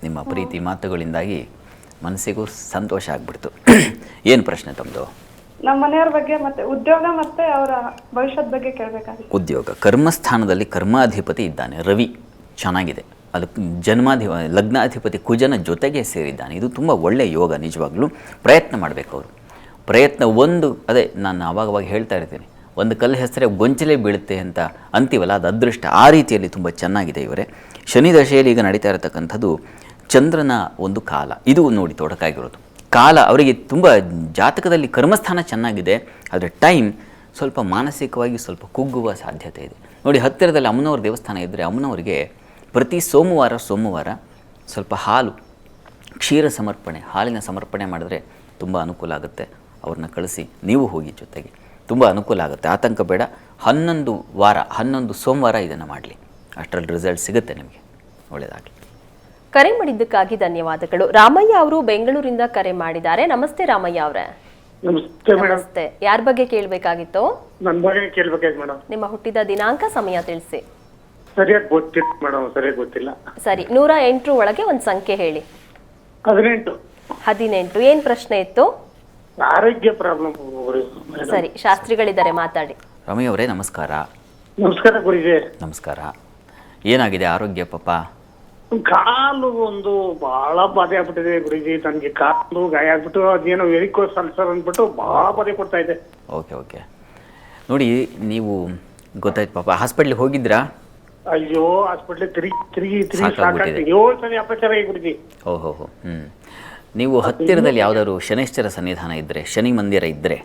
ನಿಮ್ಮ ಪ್ರೀತಿ ಮಾತುಗಳಿಂದಾಗಿ ಮನಸ್ಸಿಗೂ ಸಂತೋಷ ಆಗ್ಬಿಡ್ತು. ಏನು ಪ್ರಶ್ನೆ ತಮ್ಮದು? ನಮ್ಮ ಮನೆಯವ್ರ ಬಗ್ಗೆ ಮತ್ತೆ ಉದ್ಯೋಗ ಮತ್ತೆ ಅವರ ಭವಿಷ್ಯದ ಬಗ್ಗೆ ಕೇಳಬೇಕಾಗಿತ್ತು. ಉದ್ಯೋಗ, ಕರ್ಮಸ್ಥಾನದಲ್ಲಿ ಕರ್ಮಾಧಿಪತಿ ಇದ್ದಾನೆ ರವಿ, ಚೆನ್ನಾಗಿದೆ. ಅದು ಲಗ್ನಾಧಿಪತಿ ಕುಜನ ಜೊತೆಗೆ ಸೇರಿದ್ದಾನೆ. ಇದು ತುಂಬ ಒಳ್ಳೆಯ ಯೋಗ. ನಿಜವಾಗ್ಲೂ ಪ್ರಯತ್ನ ಮಾಡಬೇಕು ಅವರು. ಪ್ರಯತ್ನ ಅದೇ ನಾನು ಆವಾಗವಾಗ ಹೇಳ್ತಾ ಇರ್ತೀನಿ, ಒಂದು ಕಲ್ಲು ಹೆಸರೇ ಗೊಂಚಲೇ ಬೀಳುತ್ತೆ ಅಂತ ಅಂತೀವಲ್ಲ, ಅದು ಅದೃಷ್ಟ. ಆ ರೀತಿಯಲ್ಲಿ ತುಂಬ ಚೆನ್ನಾಗಿದೆ ಇವರೇ. ಶನಿ ದಶೆಯಲ್ಲಿ ಈಗ ನಡೀತಾ ಇರತಕ್ಕಂಥದ್ದು ಚಂದ್ರನ ಒಂದು ಕಾಲ. ಇದು ನೋಡಿ ತೊಡಕಾಗಿರೋದು ಕಾಲ. ಅವರಿಗೆ ತುಂಬ ಜಾತಕದಲ್ಲಿ ಕರ್ಮಸ್ಥಾನ ಚೆನ್ನಾಗಿದೆ, ಆದರೆ ಟೈಮ್ ಸ್ವಲ್ಪ ಮಾನಸಿಕವಾಗಿ ಸ್ವಲ್ಪ ಕುಗ್ಗುವ ಸಾಧ್ಯತೆ ಇದೆ. ನೋಡಿ, ಹತ್ತಿರದಲ್ಲಿ ಅಮ್ಮನವ್ರ ದೇವಸ್ಥಾನ ಇದ್ದರೆ ಅಮ್ಮನವರಿಗೆ ಪ್ರತಿ ಸೋಮವಾರ ಸ್ವಲ್ಪ ಕ್ಷೀರ ಸಮರ್ಪಣೆ, ಹಾಲಿನ ಸಮರ್ಪಣೆ ಮಾಡಿದ್ರೆ ತುಂಬ ಅನುಕೂಲ ಆಗುತ್ತೆ. ಅವ್ರನ್ನ ಕಳಿಸಿ ನೀವು ಹೋಗಿ, ಜೊತೆಗೆ ತುಂಬ ಅನುಕೂಲ ಆಗುತ್ತೆ. ಆತಂಕ ಬೇಡ. 11 ಸೋಮವಾರ ಇದನ್ನು ಮಾಡಲಿ, ಅಷ್ಟರಲ್ಲಿ ರಿಸಲ್ಟ್ ಸಿಗುತ್ತೆ ನಿಮಗೆ. ಒಳ್ಳೆಯದಾಗಲಿ. ಕರೆ ಮಾಡಿದ್ದಕ್ಕಾಗಿ ಧನ್ಯವಾದಗಳು. ರಾಮಯ್ಯ ಅವರು ಬೆಂಗಳೂರಿಂದ ಕರೆ ಮಾಡಿದ್ದಾರೆ. ನಮಸ್ತೆ ರಾಮಯ್ಯ ಅವರೇ. ನಮಸ್ತೆ. ಯಾರ ಬಗ್ಗೆ ಕೇಳಬೇಕಾಗಿತ್ತು? ನನ್ನ ಬಗ್ಗೆ ಕೇಳಬೇಕಾಗಿತ್ತು ಮೇಡಮ್. ನಿಮ್ಮ ಹುಟ್ಟಿದ ದಿನಾಂಕ, ಸಮಯ ತಿಳಿಸಿ. ಸರಿಯಾಗಿ ಗೊತ್ತಿಲ್ಲ ಮೇಡಮ್, ಸರಿಯಾಗಿ ಗೊತ್ತಿಲ್ಲ. ಸರಿ, 108 ಒಳಗೆ ಒಂದು ಸಂಖ್ಯೆ ಹೇಳಿ. 18. ಏನ್ ಪ್ರಶ್ನೆ ಇತ್ತು? ಆರೋಗ್ಯ ಪ್ರಾಬ್ಲಮ್. ಸರಿ, ಶಾಸ್ತ್ರಿಗಳಿದ್ದಾರೆ, ಮಾತಾಡಿ. ರಮಯ್ಯ ಅವರೇ, ನಮಸ್ಕಾರ. ನಮಸ್ಕಾರ ಗುರುಜಿ. ನಮಸ್ಕಾರ. ಏನಾಗಿದೆ ಆರೋಗ್ಯ ಪಾಪ? ಕಾಲು ಒಂದು ಬಹಳ ಬಾಧೆ ಆಗ್ಬಿಟ್ಟಿದೆ ಗುರುಜಿ. ನನಗೆ ಕಾಲು ಗಾಯ ಆಗ್ಬಿಟ್ಟು ಅದೇನೋ ವೆರಿಕೋಸ್ ಅಲ್ಸರ್ ಅಂದ್ಬಿಟ್ಟು ಬಹಳ ಬಾಧೆ ಕೊಡ್ತಾ ಇದೆ. ಓಕೆ. ನೋಡಿ, ನೀವು ಗೊತ್ತಾಯ್ತು ಪಾಪ, ಹಾಸ್ಪಿಟ್ಲಿಗೆ ಹೋಗಿದ್ರಾ? ಅಯ್ಯೋ, ಹಾಸ್ಪಿಟ್ಲಿಗೆ ತಿರುಗಿ ಸಾಕಾಗ್ಬಿಟ್ಟಿದೆ. 7 ಸರಿ ಅಪಚಾರ ಆಗಿ ಗುರುಜಿ. ಓಹೋ. ನೀವು ಹತ್ತಿರದಲ್ಲಿ ಯಾವುದಾದ್ರು ಶನೈಶ್ಚರ ಸನ್ನಿಧಾನ ಇದ್ದರೆ, ಶನಿ ಮಂದಿರ ಇದ್ದರೆ,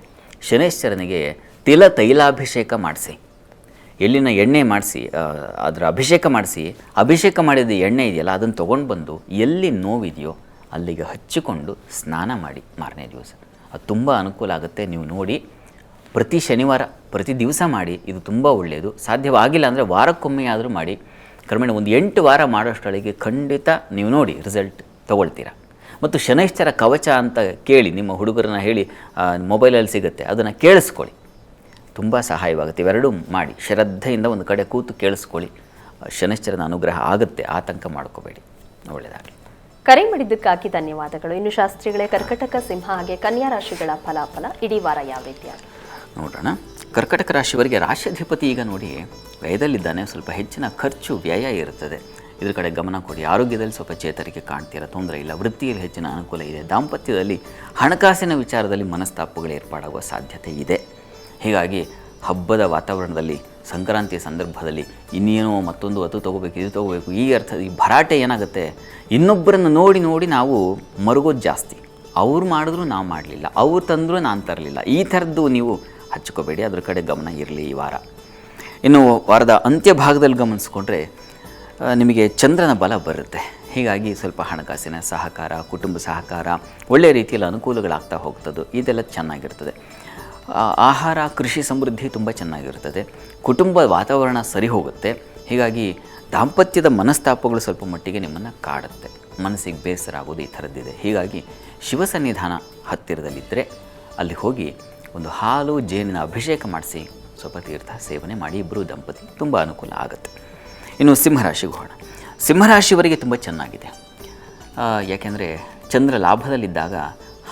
ಶನೈಶ್ಚರನಿಗೆ ತೈಲಾಭಿಷೇಕ ಮಾಡಿಸಿ, ಎಳ್ಳಿನ ಎಣ್ಣೆ ಮಾಡಿಸಿ, ಅದರ ಅಭಿಷೇಕ ಮಾಡಿಸಿ, ಅಭಿಷೇಕ ಮಾಡಿದ ಎಣ್ಣೆ ಇದೆಯಲ್ಲ ಅದನ್ನು ತೊಗೊಂಡು ಬಂದು ಎಲ್ಲಿ ನೋವಿದೆಯೋ ಅಲ್ಲಿಗೆ ಹಚ್ಚಿಕೊಂಡು ಸ್ನಾನ ಮಾಡಿ ಮಾರನೇ ದಿವಸ. ಅದು ತುಂಬ ಅನುಕೂಲ ಆಗುತ್ತೆ. ನೀವು ನೋಡಿ, ಪ್ರತಿ ಶನಿವಾರ ಪ್ರತಿ ದಿವಸ ಮಾಡಿ. ಇದು ತುಂಬ ಒಳ್ಳೆಯದು. ಸಾಧ್ಯವಾಗಿಲ್ಲ ಅಂದರೆ ವಾರಕ್ಕೊಮ್ಮೆ ಆದರೂ ಮಾಡಿ. ಕ್ರಮೇಣ ಒಂದು 8 ವಾರ ಮಾಡೋಷ್ಟೊಳಗೆ ಖಂಡಿತ ನೀವು ನೋಡಿ ರಿಸಲ್ಟ್ ತೊಗೊಳ್ತೀರಾ. ಮತ್ತು ಶನೈಶ್ಚರ ಕವಚ ಅಂತ ಕೇಳಿ, ನಿಮ್ಮ ಹುಡುಗರನ್ನ ಹೇಳಿ, ಮೊಬೈಲಲ್ಲಿ ಸಿಗುತ್ತೆ, ಅದನ್ನು ಕೇಳಿಸ್ಕೊಳ್ಳಿ, ತುಂಬ ಸಹಾಯವಾಗುತ್ತೆ. ಇವೆರಡೂ ಮಾಡಿ ಶ್ರದ್ಧೆಯಿಂದ ಒಂದು ಕಡೆ ಕೂತು ಕೇಳಿಸ್ಕೊಳ್ಳಿ. ಶನೈಶ್ಚರನ ಅನುಗ್ರಹ ಆಗುತ್ತೆ, ಆತಂಕ ಮಾಡ್ಕೋಬೇಡಿ. ಒಳ್ಳೆಯದಾಗಲಿ. ಕರೆ ಮಾಡಿದ್ದಕ್ಕಾಗಿ ಧನ್ಯವಾದಗಳು. ಇನ್ನು ಶಾಸ್ತ್ರಿಗಳೇ, ಕರ್ಕಟಕ, ಸಿಂಹ ಹಾಗೆ ಕನ್ಯಾ ರಾಶಿಗಳ ಫಲಾಫಲ ಇಡೀ ವಾರ ಯಾವ ರೀತಿಯಾಗಿ ನೋಡೋಣ. ಕರ್ಕಟಕ ರಾಶಿಯವರಿಗೆ ರಾಶ್ಯಾಧಿಪತಿ ಈಗ ನೋಡಿ ವ್ಯಯದಲ್ಲಿದ್ದಾನೆ. ಸ್ವಲ್ಪ ಹೆಚ್ಚಿನ ಖರ್ಚು ವ್ಯಯ ಇರುತ್ತದೆ. ಇದ್ರ ಕಡೆ ಗಮನ ಕೊಡಿ. ಆರೋಗ್ಯದಲ್ಲಿ ಸ್ವಲ್ಪ ಚೇತರಿಕೆ ಕಾಣ್ತೀರ, ತೊಂದರೆ ಇಲ್ಲ. ವೃತ್ತಿಯಲ್ಲಿ ಹೆಚ್ಚಿನ ಅನುಕೂಲ ಇದೆ. ದಾಂಪತ್ಯದಲ್ಲಿ ಹಣಕಾಸಿನ ವಿಚಾರದಲ್ಲಿ ಮನಸ್ತಾಪಗಳು ಏರ್ಪಾಡಾಗುವ ಸಾಧ್ಯತೆ ಇದೆ. ಹೀಗಾಗಿ ಹಬ್ಬದ ವಾತಾವರಣದಲ್ಲಿ, ಸಂಕ್ರಾಂತಿಯ ಸಂದರ್ಭದಲ್ಲಿ ಇನ್ನೇನೋ ಮತ್ತೊಂದು ಅದು ತೊಗೋಬೇಕು, ಇದು ತೊಗೋಬೇಕು, ಈ ಅರ್ಥ ಈ ಭರಾಟೆ ಏನಾಗುತ್ತೆ, ಇನ್ನೊಬ್ಬರನ್ನು ನೋಡಿ ನೋಡಿ ನಾವು ಮರುಗೋದು ಜಾಸ್ತಿ. ಅವ್ರು ಮಾಡಿದ್ರು ನಾವು ಮಾಡಲಿಲ್ಲ, ಅವ್ರು ತಂದರೂ ನಾನು ತರಲಿಲ್ಲ, ಈ ಥರದ್ದು ನೀವು ಹಚ್ಕೋಬೇಡಿ. ಅದ್ರ ಕಡೆ ಗಮನ ಇರಲಿ ಈ ವಾರ. ಇನ್ನು ವಾರದ ಅಂತ್ಯಭಾಗದಲ್ಲಿ ಗಮನಿಸ್ಕೊಂಡ್ರೆ ನಿಮಗೆ ಚಂದ್ರನ ಬಲ ಬರುತ್ತೆ. ಹೀಗಾಗಿ ಸ್ವಲ್ಪ ಹಣಕಾಸಿನ ಸಹಕಾರ, ಕುಟುಂಬ ಸಹಕಾರ, ಒಳ್ಳೆಯ ರೀತಿಯಲ್ಲಿ ಅನುಕೂಲಗಳಾಗ್ತಾ ಹೋಗ್ತದೆ. ಇದೆಲ್ಲ ಚೆನ್ನಾಗಿರ್ತದೆ. ಆಹಾರ, ಕೃಷಿ ಸಮೃದ್ಧಿ ತುಂಬ ಚೆನ್ನಾಗಿರ್ತದೆ. ಕುಟುಂಬ ವಾತಾವರಣ ಸರಿ ಹೋಗುತ್ತೆ. ಹೀಗಾಗಿ ದಾಂಪತ್ಯದ ಮನಸ್ತಾಪಗಳು ಸ್ವಲ್ಪ ಮಟ್ಟಿಗೆ ನಿಮ್ಮನ್ನು ಕಾಡುತ್ತೆ. ಮನಸ್ಸಿಗೆ ಬೇಸರ ಆಗೋದು ಈ ಥರದ್ದಿದೆ. ಹೀಗಾಗಿ ಶಿವ ಸನ್ನಿಧಾನ ಹತ್ತಿರದಲ್ಲಿದ್ದರೆ ಅಲ್ಲಿ ಹೋಗಿ ಒಂದು ಹಾಲು ಜೇನಿನ ಅಭಿಷೇಕ ಮಾಡಿಸಿ ಸ್ವಲ್ಪ ತೀರ್ಥ ಸೇವನೆ ಮಾಡಿ. ಇಬ್ಬರು ದಂಪತಿ ತುಂಬ ಅನುಕೂಲ ಆಗುತ್ತೆ. ಇನ್ನು ಸಿಂಹರಾಶಿಗೆ ಹೋಗೋಣ. ಸಿಂಹರಾಶಿಯವರಿಗೆ ತುಂಬ ಚೆನ್ನಾಗಿದೆ. ಯಾಕೆಂದರೆ ಚಂದ್ರ ಲಾಭದಲ್ಲಿದ್ದಾಗ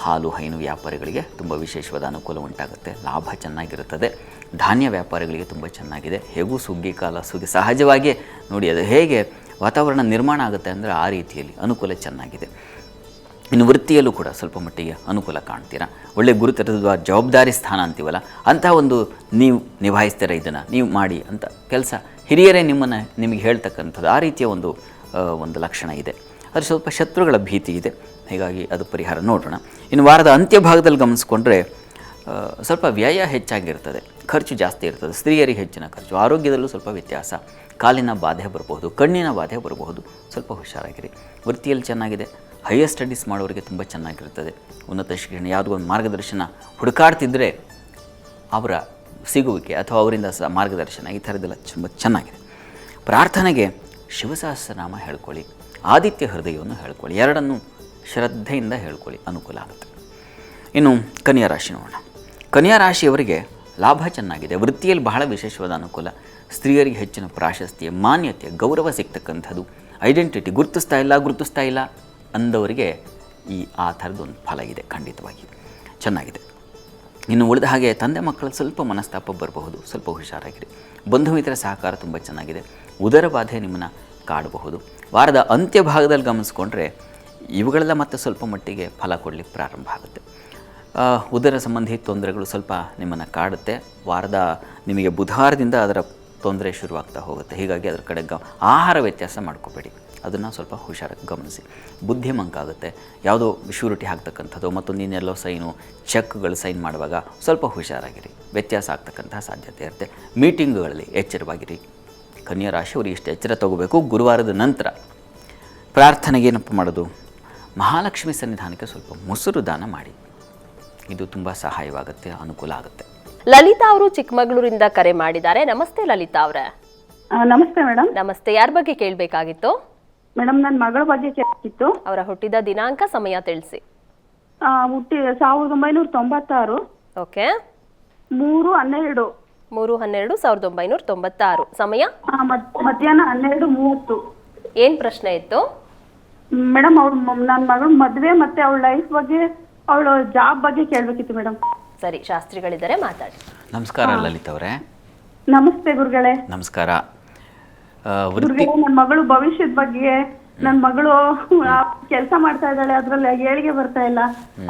ಹಾಲು ಹೈನು ವ್ಯಾಪಾರಿಗಳಿಗೆ ತುಂಬ ವಿಶೇಷವಾದ ಅನುಕೂಲ ಉಂಟಾಗುತ್ತೆ. ಲಾಭ ಚೆನ್ನಾಗಿರುತ್ತದೆ. ಧಾನ್ಯ ವ್ಯಾಪಾರಿಗಳಿಗೆ ತುಂಬ ಚೆನ್ನಾಗಿದೆ. ಹೇಗೂ ಸುಗ್ಗಿ ಕಾಲ, ಸುಗ್ಗಿ ಸಹಜವಾಗಿಯೇ ನೋಡಿ ಅದು ಹೇಗೆ ವಾತಾವರಣ ನಿರ್ಮಾಣ ಆಗುತ್ತೆ ಅಂದರೆ ಆ ರೀತಿಯಲ್ಲಿ ಅನುಕೂಲ ಚೆನ್ನಾಗಿದೆ. ಇನ್ನು ವೃತ್ತಿಯಲ್ಲೂ ಕೂಡ ಸ್ವಲ್ಪ ಮಟ್ಟಿಗೆ ಅನುಕೂಲ ಕಾಣ್ತೀರಾ. ಒಳ್ಳೆ ಗುರುತರದ ಜವಾಬ್ದಾರಿ ಸ್ಥಾನ ಅಂತೀವಲ್ಲ, ಅಂತಹ ಒಂದು ನೀವು ನಿಭಾಯಿಸ್ತೀರ, ಇದನ್ನು ನೀವು ಮಾಡಿ ಅಂತ ಕೆಲಸ ಹಿರಿಯರೇ ನಿಮಗೆ ಹೇಳ್ತಕ್ಕಂಥದ್ದು, ಆ ರೀತಿಯ ಒಂದು ಲಕ್ಷಣ ಇದೆ. ಅದು ಸ್ವಲ್ಪ ಶತ್ರುಗಳ ಭೀತಿ ಇದೆ. ಹೀಗಾಗಿ ಅದು ಪರಿಹಾರ ನೋಡೋಣ. ಇನ್ನು ವಾರದ ಅಂತ್ಯಭಾಗದಲ್ಲಿ ಗಮನಿಸ್ಕೊಂಡ್ರೆ ಸ್ವಲ್ಪ ವ್ಯಯ ಹೆಚ್ಚಾಗಿರ್ತದೆ, ಖರ್ಚು ಜಾಸ್ತಿ ಇರ್ತದೆ. ಸ್ತ್ರೀಯರಿಗೆ ಹೆಚ್ಚಿನ ಖರ್ಚು. ಆರೋಗ್ಯದಲ್ಲೂ ಸ್ವಲ್ಪ ವ್ಯತ್ಯಾಸ. ಕಾಲಿನ ಬಾಧೆ ಬರಬಹುದು, ಕಣ್ಣಿನ ಬಾಧೆ ಬರಬಹುದು. ಸ್ವಲ್ಪ ಹುಷಾರಾಗಿರಿ. ವೃತ್ತಿಯಲ್ಲಿ ಚೆನ್ನಾಗಿದೆ. ಹೈಯರ್ ಸ್ಟಡೀಸ್ ಮಾಡೋರಿಗೆ ತುಂಬ ಚೆನ್ನಾಗಿರ್ತದೆ. ಉನ್ನತ ಶಿಕ್ಷಣ, ಯಾವುದೋ ಒಂದು ಮಾರ್ಗದರ್ಶನ ಹುಡುಕಾಡ್ತಿದ್ದರೆ ಅವರ ಸಿಗುವಿಕೆ ಅಥವಾ ಅವರಿಂದ ಮಾರ್ಗದರ್ಶನ ಈ ಥರದ್ದೆಲ್ಲ ತುಂಬ ಚೆನ್ನಾಗಿದೆ. ಪ್ರಾರ್ಥನೆಗೆ ಶಿವಸಹಸ್ರನಾಮ ಹೇಳ್ಕೊಳ್ಳಿ, ಆದಿತ್ಯ ಹೃದಯವನ್ನು ಹೇಳ್ಕೊಳ್ಳಿ. ಎರಡನ್ನೂ ಶ್ರದ್ಧೆಯಿಂದ ಹೇಳ್ಕೊಳ್ಳಿ, ಅನುಕೂಲ ಆಗುತ್ತೆ. ಇನ್ನು ಕನ್ಯಾ ರಾಶಿ ನೋಡೋಣ. ಕನ್ಯಾ ರಾಶಿಯವರಿಗೆ ಲಾಭ ಚೆನ್ನಾಗಿದೆ. ವೃತ್ತಿಯಲ್ಲಿ ಬಹಳ ವಿಶೇಷವಾದ ಅನುಕೂಲ. ಸ್ತ್ರೀಯರಿಗೆ ಹೆಚ್ಚಿನ ಪ್ರಾಶಸ್ತ್ಯ, ಮಾನ್ಯತೆ, ಗೌರವ ಸಿಗ್ತಕ್ಕಂಥದ್ದು. ಐಡೆಂಟಿಟಿ ಗುರುತಿಸ್ತಾ ಇಲ್ಲ ಅಂದವರಿಗೆ ಆ ಥರದ್ದೊಂದು ಫಲ ಇದೆ, ಖಂಡಿತವಾಗಿ ಚೆನ್ನಾಗಿದೆ. ಇನ್ನು ಉಳಿದ ಹಾಗೆ ತಂದೆ ಮಕ್ಕಳ ಸ್ವಲ್ಪ ಮನಸ್ತಾಪ ಬರಬಹುದು, ಸ್ವಲ್ಪ ಹುಷಾರಾಗಿರಿ. ಬಂಧು ಮಿತ್ರ ಸಹಕಾರ ತುಂಬ ಚೆನ್ನಾಗಿದೆ. ಉದರ ಬಾಧೆ ನಿಮ್ಮನ್ನು ಕಾಡಬಹುದು. ವಾರದ ಅಂತ್ಯಭಾಗದಲ್ಲಿ ಗಮನಿಸ್ಕೊಂಡ್ರೆ ಇವುಗಳೆಲ್ಲ ಮತ್ತೆ ಸ್ವಲ್ಪ ಮಟ್ಟಿಗೆ ಫಲ ಕೊಡಲಿಕ್ಕೆ ಪ್ರಾರಂಭ ಆಗುತ್ತೆ. ಉದರ ಸಂಬಂಧಿ ತೊಂದರೆಗಳು ಸ್ವಲ್ಪ ನಿಮ್ಮನ್ನು ಕಾಡುತ್ತೆ. ವಾರದ ನಿಮಗೆ ಬುಧವಾರದಿಂದ ಅದರ ತೊಂದರೆ ಶುರುವಾಗ್ತಾ ಹೋಗುತ್ತೆ. ಹೀಗಾಗಿ ಅದರ ಕಡೆ ಆಹಾರ ವ್ಯತ್ಯಾಸ ಮಾಡ್ಕೋಬೇಡಿ, ಅದನ್ನು ಸ್ವಲ್ಪ ಹುಷಾರಾಗಿ ಗಮನಿಸಿ. ಬುದ್ಧಿಮಂಕ ಆಗುತ್ತೆ. ಯಾವುದೋ ಶ್ಯೂರಿಟಿ ಹಾಕ್ತಕ್ಕಂಥದ್ದು, ಮತ್ತೊಂದು ಇನ್ನೆಲ್ಲೋ ಸೈನು, ಚೆಕ್ಗಳು ಸೈನ್ ಮಾಡುವಾಗ ಸ್ವಲ್ಪ ಹುಷಾರಾಗಿರಿ. ವ್ಯತ್ಯಾಸ ಆಗ್ತಕ್ಕಂತಹ ಸಾಧ್ಯತೆ ಇರುತ್ತೆ. ಮೀಟಿಂಗ್ಗಳಲ್ಲಿ ಎಚ್ಚರವಾಗಿರಿ. ಕನ್ಯಾ ರಾಶಿಯವರು ಇಷ್ಟು ಎಚ್ಚರ ತಗೋಬೇಕು. ಗುರುವಾರದ ನಂತರ ಪ್ರಾರ್ಥನೆಗೆ ಏನಪ್ಪ ಮಾಡೋದು, ಮಹಾಲಕ್ಷ್ಮಿ ಸನ್ನಿಧಾನಕ್ಕೆ ಸ್ವಲ್ಪ ಮೊಸರು ದಾನ ಮಾಡಿ. ಇದು ತುಂಬ ಸಹಾಯವಾಗುತ್ತೆ, ಅನುಕೂಲ ಆಗುತ್ತೆ. ಲಲಿತಾ ಅವರು ಚಿಕ್ಕಮಗಳೂರಿಂದ ಕರೆ ಮಾಡಿದ್ದಾರೆ. ನಮಸ್ತೆ ಲಲಿತಾ ಅವರೇ. ನಮಸ್ತೆ ಮೇಡಮ್. ನಮಸ್ತೆ. ಯಾರ ಬಗ್ಗೆ ಕೇಳಬೇಕಾಗಿತ್ತು ಮೇಡಮ್? ನನ್ನ ಮಗಳ ಬಗ್ಗೆ ಕೇಳ್ತಿತ್ತು. ಅವರ ಹುಟ್ಟಿದ ದಿನಾಂಕ, ಸಮಯ ತಿಳಿಸಿ. ಹುಟ್ಟಿ 1996. ಓಕೆ. 3/12. 3/12/1996. ಸಮಯ ಮಧ್ಯಾಹ್ನ 12:30. ಏನ್ ಪ್ರಶ್ನೆ ಇತ್ತು ಮೇಡಮ್? ನನ್ನ ಮಗಳ ಮದ್ವೆ ಮತ್ತೆ ಅವಳ ಲೈಫ್ ಬಗ್ಗೆ, ಅವಳ ಜಾಬ್ ಬಗ್ಗೆ ಕೇಳ್ಬೇಕಿತ್ತು ಮೇಡಮ್. ಸರಿ, ಶಾಸ್ತ್ರಿಗಳಿದ್ದಾರೆ, ಮಾತಾಡಿ. ನಮಸ್ಕಾರ ಲಲಿತಾ ಅವರೇ. ನಮಸ್ತೆ ಗುರುಗಳೇ. ನಮಸ್ಕಾರ. ಗುರುಗಳೇ, ನನ್ನ ಮಗಳು ಭವಿಷ್ಯದ ಬಗ್ಗೆ, ನನ್ನ ಮಗಳು ಕೆಲಸ ಮಾಡ್ತಾ ಇದ್ದಾಳೆ, ಅದ್ರಲ್ಲಿ ಏಳಿಗೆ ಬರ್ತಾ ಇಲ್ಲ.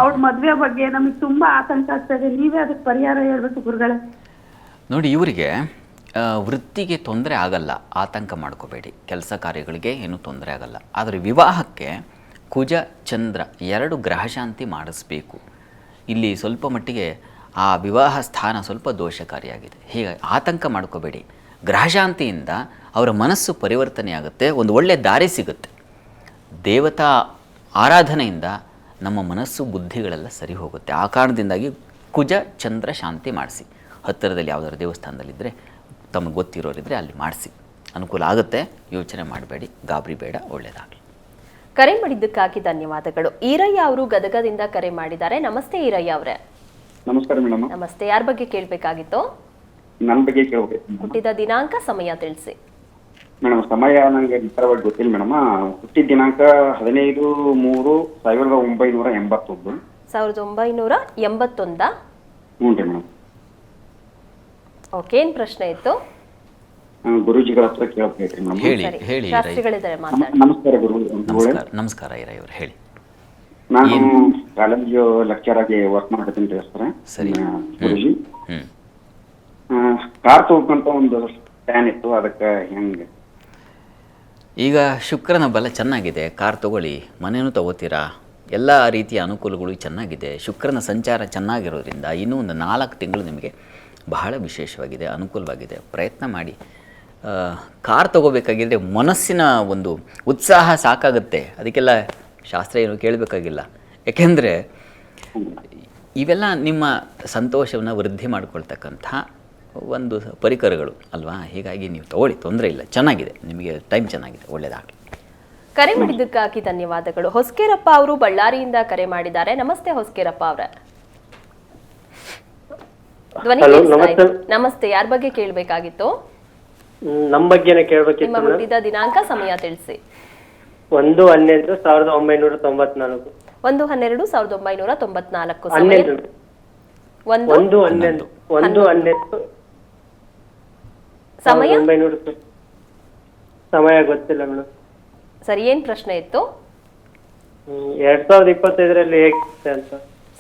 ಅವಳ ಮದ್ವೆ ಬಗ್ಗೆ ನಮಗೆ ತುಂಬಾ ಆತಂಕ ಆಗ್ತಾ ಇದೆ. ನೀವೇ ಅದಕ್ಕೆ ಪರಿಹಾರ ಹೇಳ್ಬೇಕು ಗುರುಗಳೇ. ನೋಡಿ, ಇವರಿಗೆ ವೃತ್ತಿಗೆ ತೊಂದರೆ ಆಗಲ್ಲ, ಆತಂಕ ಮಾಡ್ಕೋಬೇಡಿ. ಕೆಲಸ ಕಾರ್ಯಗಳಿಗೆ ಏನೂ ತೊಂದರೆ ಆಗಲ್ಲ. ಆದರೆ ವಿವಾಹಕ್ಕೆ ಕುಜ ಚಂದ್ರ 2 ಗ್ರಹಶಾಂತಿ ಮಾಡಿಸ್ಬೇಕು. ಇಲ್ಲಿ ಸ್ವಲ್ಪ ಮಟ್ಟಿಗೆ ಆ ವಿವಾಹ ಸ್ಥಾನ ಸ್ವಲ್ಪ ದೋಷಕಾರಿಯಾಗಿದೆ. ಹೀಗಾಗಿ ಆತಂಕ ಮಾಡ್ಕೋಬೇಡಿ. ಗ್ರಹಶಾಂತಿಯಿಂದ ಅವರ ಮನಸ್ಸು ಪರಿವರ್ತನೆ ಆಗುತ್ತೆ, ಒಂದು ಒಳ್ಳೆಯ ದಾರಿ ಸಿಗುತ್ತೆ. ದೇವತಾ ಆರಾಧನೆಯಿಂದ ನಮ್ಮ ಮನಸ್ಸು ಬುದ್ಧಿಗಳೆಲ್ಲ ಸರಿ ಹೋಗುತ್ತೆ. ಆ ಕಾರಣದಿಂದಾಗಿ ಕುಜ ಚಂದ್ರ ಶಾಂತಿ ಮಾಡಿಸಿ. ಹತ್ತಿರದಲ್ಲಿ ಯಾವುದಾದ್ರು ದೇವಸ್ಥಾನದಲ್ಲಿದ್ದರೆ ತಮಗೆ ಗೊತ್ತಿರೋರಿದ್ದರೆ ಅಲ್ಲಿ ಮಾಡಿಸಿ, ಅನುಕೂಲ ಆಗುತ್ತೆ. ಯೋಚನೆ ಮಾಡಬೇಡಿ, ಗಾಬರಿ ಬೇಡ, ಒಳ್ಳೆಯದಾಗಲಿ. ಕರೆ ಮಾಡಿದ್ದಕ್ಕಾಗಿ ಧನ್ಯವಾದಗಳು. ಈರಯ್ಯ ಅವರು ಗದಗದಿಂದ ಕರೆ ಮಾಡಿದ್ದಾರೆ. ನಮಸ್ತೆ ಈರಯ್ಯ ಅವರೇ. ನಮಸ್ಕಾರ ಮೇಡಮ್. ನಮಸ್ತೆ. ಯಾರ ಬಗ್ಗೆ ಕೇಳಬೇಕಾಗಿತ್ತು? ನನ್ನ ಬಗ್ಗೆ ಕೇಳಬೇಕು. ಹುಟ್ಟಿದ ದಿನಾಂಕ, ಸಮಯ ತಿಳಿಸಿ ಮೇಡಮ್. ಸಮಯ ನನಗೆ ನಿಖರವಾಗಿ ಗೊತ್ತಿಲ್ಲ ಮೇಡಮ್. ಹುಟ್ಟಿದ ದಿನಾಂಕ 15/3/1981. 1981. ಹ್ಞೂ ರೀ ಮೇಡಮ್. ಓಕೆ, ಏನ್ ಪ್ರಶ್ನೆ ಇತ್ತು? ಗುರುಜಿಗಳ ಹತ್ರ ಕೇಳಬೇಕ್ರಿ ಮೇಡಮ್. ಹೇಳಿ ಸರಿ, ಹೇಳಿ ಶಾಸ್ತ್ರಿಗಳಿದ್ದಾರೆ, ಮಾತಾಡಿ. ನಮಸ್ಕಾರ ಗುರು. ನಮಸ್ಕಾರ ಈರಯ್ಯವರು, ಹೇಳಿ. ನಾನು ಕಾಲೇಜು ಲೆಕ್ಚರ್ ಆಗಿ ವರ್ಕ್ ಮಾಡ್ತೀನಿ ರೀ ಸರ್. ಸರಿ. ಗುರುಜಿ, ಹ್ಞೂ ಕಾರ್ ತಗೋಕಂತ ಒಂದು ಪ್ಲಾನ್ ಇತ್ತು, ಅದಕ್ಕೆ ಹೆಂಗೆ? ಈಗ ಶುಕ್ರನ ಬಲ ಚೆನ್ನಾಗಿದೆ, ಕಾರ್ ತಗೊಳ್ಳಿ. ಮನೇನೂ ತಗೋತೀರಾ, ಎಲ್ಲ ರೀತಿಯ ಅನುಕೂಲಗಳು ಚೆನ್ನಾಗಿದೆ. ಶುಕ್ರನ ಸಂಚಾರ ಚೆನ್ನಾಗಿರೋದ್ರಿಂದ ಇನ್ನೂ ಒಂದು 4 ತಿಂಗಳು ನಿಮಗೆ ಬಹಳ ವಿಶೇಷವಾಗಿದೆ, ಅನುಕೂಲವಾಗಿದೆ. ಪ್ರಯತ್ನ ಮಾಡಿ. ಕಾರ್ ತಗೋಬೇಕಾಗಿದ್ದರೆ ಮನಸ್ಸಿನ ಒಂದು ಉತ್ಸಾಹ ಸಾಕಾಗುತ್ತೆ. ಅದಕ್ಕೆಲ್ಲ ಶಾಸ್ತ್ರ ಏನು ಕೇಳಬೇಕಾಗಿಲ್ಲ. ಯಾಕೆಂದರೆ ಇವೆಲ್ಲ ನಿಮ್ಮ ಸಂತೋಷವನ್ನು ವೃದ್ಧಿ ಮಾಡಿಕೊಳ್ತಕ್ಕಂಥ ಒಂದು ಪರಿಕರಗಳು ಅಲ್ವಾ. ಹೀಗಾಗಿ ನೀವು ತಗೊಳ್ಳಿ, ತೊಂದರೆ ಇಲ್ಲ, ಚೆನ್ನಾಗಿದೆ, ನಿಮಗೆ ಟೈಮ್ ಚೆನ್ನಾಗಿದೆ, ಒಳ್ಳೆಯದಾಗಲಿ. ಕರೆ ಮಾಡಿದ್ದಕ್ಕಾಗಿ ಧನ್ಯವಾದಗಳು. ಹೊಸ್ಕೇರಪ್ಪ ಅವರು ಬಳ್ಳಾರಿಯಿಂದ ಕರೆ ಮಾಡಿದ್ದಾರೆ. ನಮಸ್ತೆ ಹೊಸ್ಕೇರಪ್ಪ ಅವರೇ. ಧ್ವನಿ ಕೇಳಿಸ್ತಾ ಇದೆ? ನಮಸ್ತೆ. ಯಾರ ಬಗ್ಗೆ ಕೇಳಬೇಕಾಗಿತ್ತು? ನಮ್ಮ ಬಗ್ಗೆನೇ ನಿಮ್ಮ ಕೇಳಬೇಕಿತ್ತು. ಹುಟ್ಟಿದ ದಿನಾಂಕ, ಸಮಯ ತಿಳಿಸಿ 1/12/1994. 1/12/1994. ಸಮಯ 1/12/1900. ಸಮಯ ಸಮಯ ಗೊತ್ತಿಲ್ಲ ಮೇಡಮ್. ಸರಿ, ಏನ್ ಪ್ರಶ್ನೆ ಇತ್ತು? 2025ರಲ್ಲಿ ಹೇಗಿರುತ್ತೆ ಅಂತ.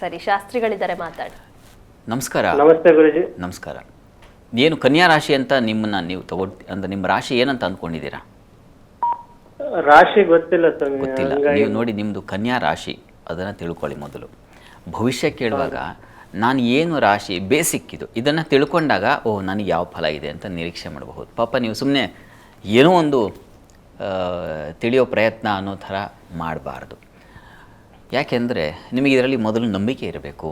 ಸರಿ, ಶಾಸ್ತ್ರಿಗಳಿದ್ದಾರೆ, ಮಾತಾಡಿ. ನಮಸ್ಕಾರ. ನಮಸ್ತೆ ಗುರುಜಿ. ನಮಸ್ಕಾರ. ಏನು ಕನ್ಯಾ ರಾಶಿ ಅಂತ ನಿಮ್ಮನ್ನ ನೀವು ಅಂದರೆ ನಿಮ್ಮ ರಾಶಿ ಏನಂತ ಅಂದ್ಕೊಂಡಿದ್ದೀರಾ? ರಾಶಿ ಗೊತ್ತಿಲ್ಲ ಸ್ವಾಮಿ. ಗೊತ್ತಿಲ್ಲ. ನೀವು ನೋಡಿ, ನಿಮ್ಮದು ಕನ್ಯಾ ರಾಶಿ, ಅದನ್ನು ತಿಳ್ಕೊಳ್ಳಿ ಮೊದಲು. ಭವಿಷ್ಯ ಕೇಳುವಾಗ ನಾನು ಏನು ರಾಶಿ, ಬೇಸಿಕ್ ಇದು, ಇದನ್ನು ತಿಳ್ಕೊಂಡಾಗ ನನಗೆ ಯಾವ ಫಲ ಇದೆ ಅಂತ ನಿರೀಕ್ಷೆ ಮಾಡಬಹುದು. ಪಾಪ ನೀವು ಸುಮ್ಮನೆ ಏನೋ ಒಂದು ತಿಳಿಯೋ ಪ್ರಯತ್ನ ಅನ್ನೋ ಥರ ಮಾಡಬಾರ್ದು. ಯಾಕೆಂದರೆ ನಿಮಗೆ ಇದರಲ್ಲಿ ಮೊದಲು ನಂಬಿಕೆ ಇರಬೇಕು,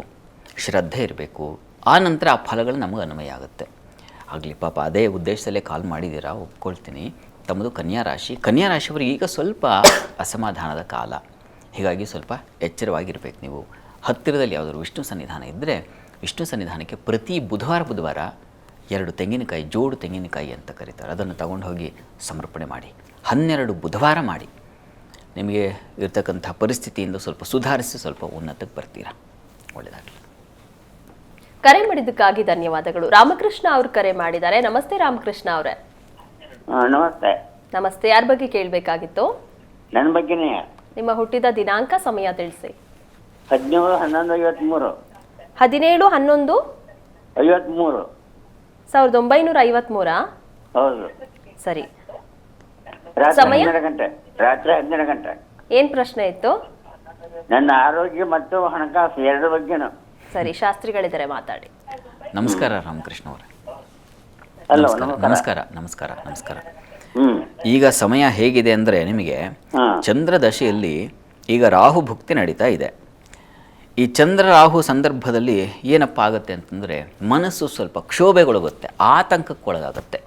ಶ್ರದ್ಧೆ ಇರಬೇಕು. ಆ ನಂತರ ಆ ಫಲಗಳು ನಮಗೆ ಅನ್ವಯ ಆಗುತ್ತೆ. ಆಗಲಿ, ಪಾಪ ಅದೇ ಉದ್ದೇಶದಲ್ಲೇ ಕಾಲ್ ಮಾಡಿದ್ದೀರಾ, ಒಪ್ಕೊಳ್ತೀನಿ. ತಮ್ಮದು ಕನ್ಯಾ ರಾಶಿ. ಕನ್ಯಾ ರಾಶಿಯವರಿಗೆ ಈಗ ಸ್ವಲ್ಪ ಅಸಮಾಧಾನದ ಕಾಲ. ಹೀಗಾಗಿ ಸ್ವಲ್ಪ ಎಚ್ಚರವಾಗಿರ್ಬೇಕು ನೀವು. ಹತ್ತಿರದಲ್ಲಿ ಯಾವುದಾದ್ರು ವಿಷ್ಣು ಸನ್ನಿಧಾನ ಇದ್ದರೆ ವಿಷ್ಣು ಸನ್ನಿಧಾನಕ್ಕೆ ಪ್ರತಿ ಬುಧವಾರ 2 ತೆಂಗಿನಕಾಯಿ, ಜೋಡು ತೆಂಗಿನಕಾಯಿ ಅಂತ ಕರೀತಾರೆ, ಅದನ್ನು ತಗೊಂಡು ಹೋಗಿ ಸಮರ್ಪಣೆ ಮಾಡಿ. 12 ಬುಧವಾರ ಮಾಡಿ. ನಿಮಗೆ ಇರ್ತಕ್ಕಂಥ ಪರಿಸ್ಥಿತಿಯಿಂದ ಸ್ವಲ್ಪ ಸುಧಾರಿಸಿ ಸ್ವಲ್ಪ ಉನ್ನತಕ್ಕೆ ಬರ್ತೀರಾ. ಒಳ್ಳೆಯದಾಗಲಿ. ಕರೆ ಮಾಡಿದ್ದಕ್ಕಾಗಿ ಧನ್ಯವಾದಗಳು. ರಾಮಕೃಷ್ಣ ಅವರು ಕರೆ ಮಾಡಿದ್ದಾರೆ. ನಮಸ್ತೆ ರಾಮಕೃಷ್ಣ ಅವರೇ. ನಮಸ್ತೆ. ನಮಸ್ತೆ. ಯಾರ ಬಗ್ಗೆ ಕೇಳಬೇಕಾಗಿತ್ತು? ನನ್ನ ಬಗ್ಗೆನೇ. ನಿಮ್ಮ ಹುಟ್ಟಿದ ದಿನಾಂಕ, ಸಮಯ ತಿಳಿಸಿ. 17/11/53. 17/11/53. 1953. ಹೌದು. ಸರಿ. ರಾತ್ರಿ ಸಮಯ? 12 ಗಂಟೆ. ರಾತ್ರಿ 12 ಗಂಟೆ. ಏನ್ ಪ್ರಶ್ನೆ ಇತ್ತು? ನನ್ನ ಆರೋಗ್ಯ ಮತ್ತು ಹಣಕಾಸು ಎರಡರ ಬಗ್ಗೆನು. ಸರಿ, ಶಾಸ್ತ್ರಿಗಳಿದ್ದಾರೆ, ಮಾತಾಡಿ. ನಮಸ್ಕಾರ ರಾಮಕೃಷ್ಣ ಅವರೇ. ಹಲೋ, ನಮಸ್ಕಾರ. ನಮಸ್ಕಾರ. ನಮಸ್ಕಾರ. ಈಗ ಸಮಯ ಹೇಗಿದೆ ಅಂದರೆ ನಿಮಗೆ ಚಂದ್ರ ದಶೆಯಲ್ಲಿ ಈಗ ರಾಹು ಭುಕ್ತಿ ನಡೀತಾ ಇದೆ. ಈ ಚಂದ್ರ ರಾಹು ಸಂದರ್ಭದಲ್ಲಿ ಏನಪ್ಪ ಆಗುತ್ತೆ ಅಂತಂದರೆ ಮನಸ್ಸು ಸ್ವಲ್ಪ ಕ್ಷೋಭೆಗೊಳಗುತ್ತೆ, ಆತಂಕಕ್ಕೊಳಗಾಗುತ್ತೆ.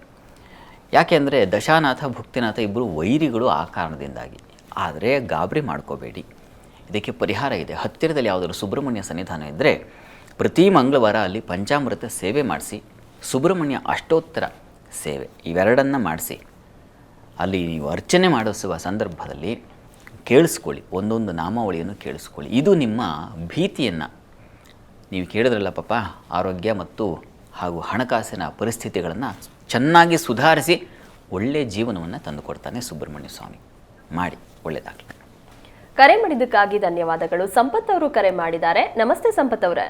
ಯಾಕೆಂದರೆ ದಶಾನಾಥ ಭುಕ್ತಿನಾಥ ಇಬ್ಬರು ವೈರಿಗಳು ಆ ಕಾರಣದಿಂದಾಗಿ. ಆದರೆ ಗಾಬರಿ ಮಾಡ್ಕೋಬೇಡಿ, ಇದಕ್ಕೆ ಪರಿಹಾರ ಇದೆ. ಹತ್ತಿರದಲ್ಲಿ ಯಾವುದಾದ್ರು ಸುಬ್ರಹ್ಮಣ್ಯ ಸನ್ನಿಧಾನ ಇದ್ದರೆ ಪ್ರತಿ ಮಂಗಳವಾರ ಅಲ್ಲಿ ಪಂಚಾಮೃತ ಸೇವೆ ಮಾಡಿಸಿ, ಸುಬ್ರಹ್ಮಣ್ಯ ಅಷ್ಟೋತ್ತರ ಸೇವೆ ಇವೆರಡನ್ನು ಮಾಡಿಸಿ, ಅಲ್ಲಿ ನೀವು ಅರ್ಚನೆ ಮಾಡಿಸುವ ಸಂದರ್ಭದಲ್ಲಿ ಕೇಳಿಸ್ಕೊಳ್ಳಿ, ಒಂದೊಂದು ನಾಮಾವಳಿಯನ್ನು ಕೇಳಿಸ್ಕೊಳ್ಳಿ. ಇದು ನಿಮ್ಮ ಭೀತಿಯನ್ನು, ನೀವು ಕೇಳಿದ್ರಲ್ಲ ಪಾಪ, ಆರೋಗ್ಯ ಮತ್ತು ಹಾಗೂ ಹಣಕಾಸಿನ ಪರಿಸ್ಥಿತಿಗಳನ್ನು ಚೆನ್ನಾಗಿ ಸುಧಾರಿಸಿ ಒಳ್ಳೆಯ ಜೀವನವನ್ನು ತಂದುಕೊಡ್ತಾನೆ ಸುಬ್ರಹ್ಮಣ್ಯ ಸ್ವಾಮಿ. ಮಾಡಿ, ಒಳ್ಳೆಯದಾಗಲಿ. ಕರೆ ಮಾಡಿದ್ದಕ್ಕಾಗಿ ಧನ್ಯವಾದಗಳು. ಸಂಪತ್ ಅವರು ಕರೆ ಮಾಡಿದ್ದಾರೆ. ನಮಸ್ತೆ ಸಂಪತ್ ಅವರೇ.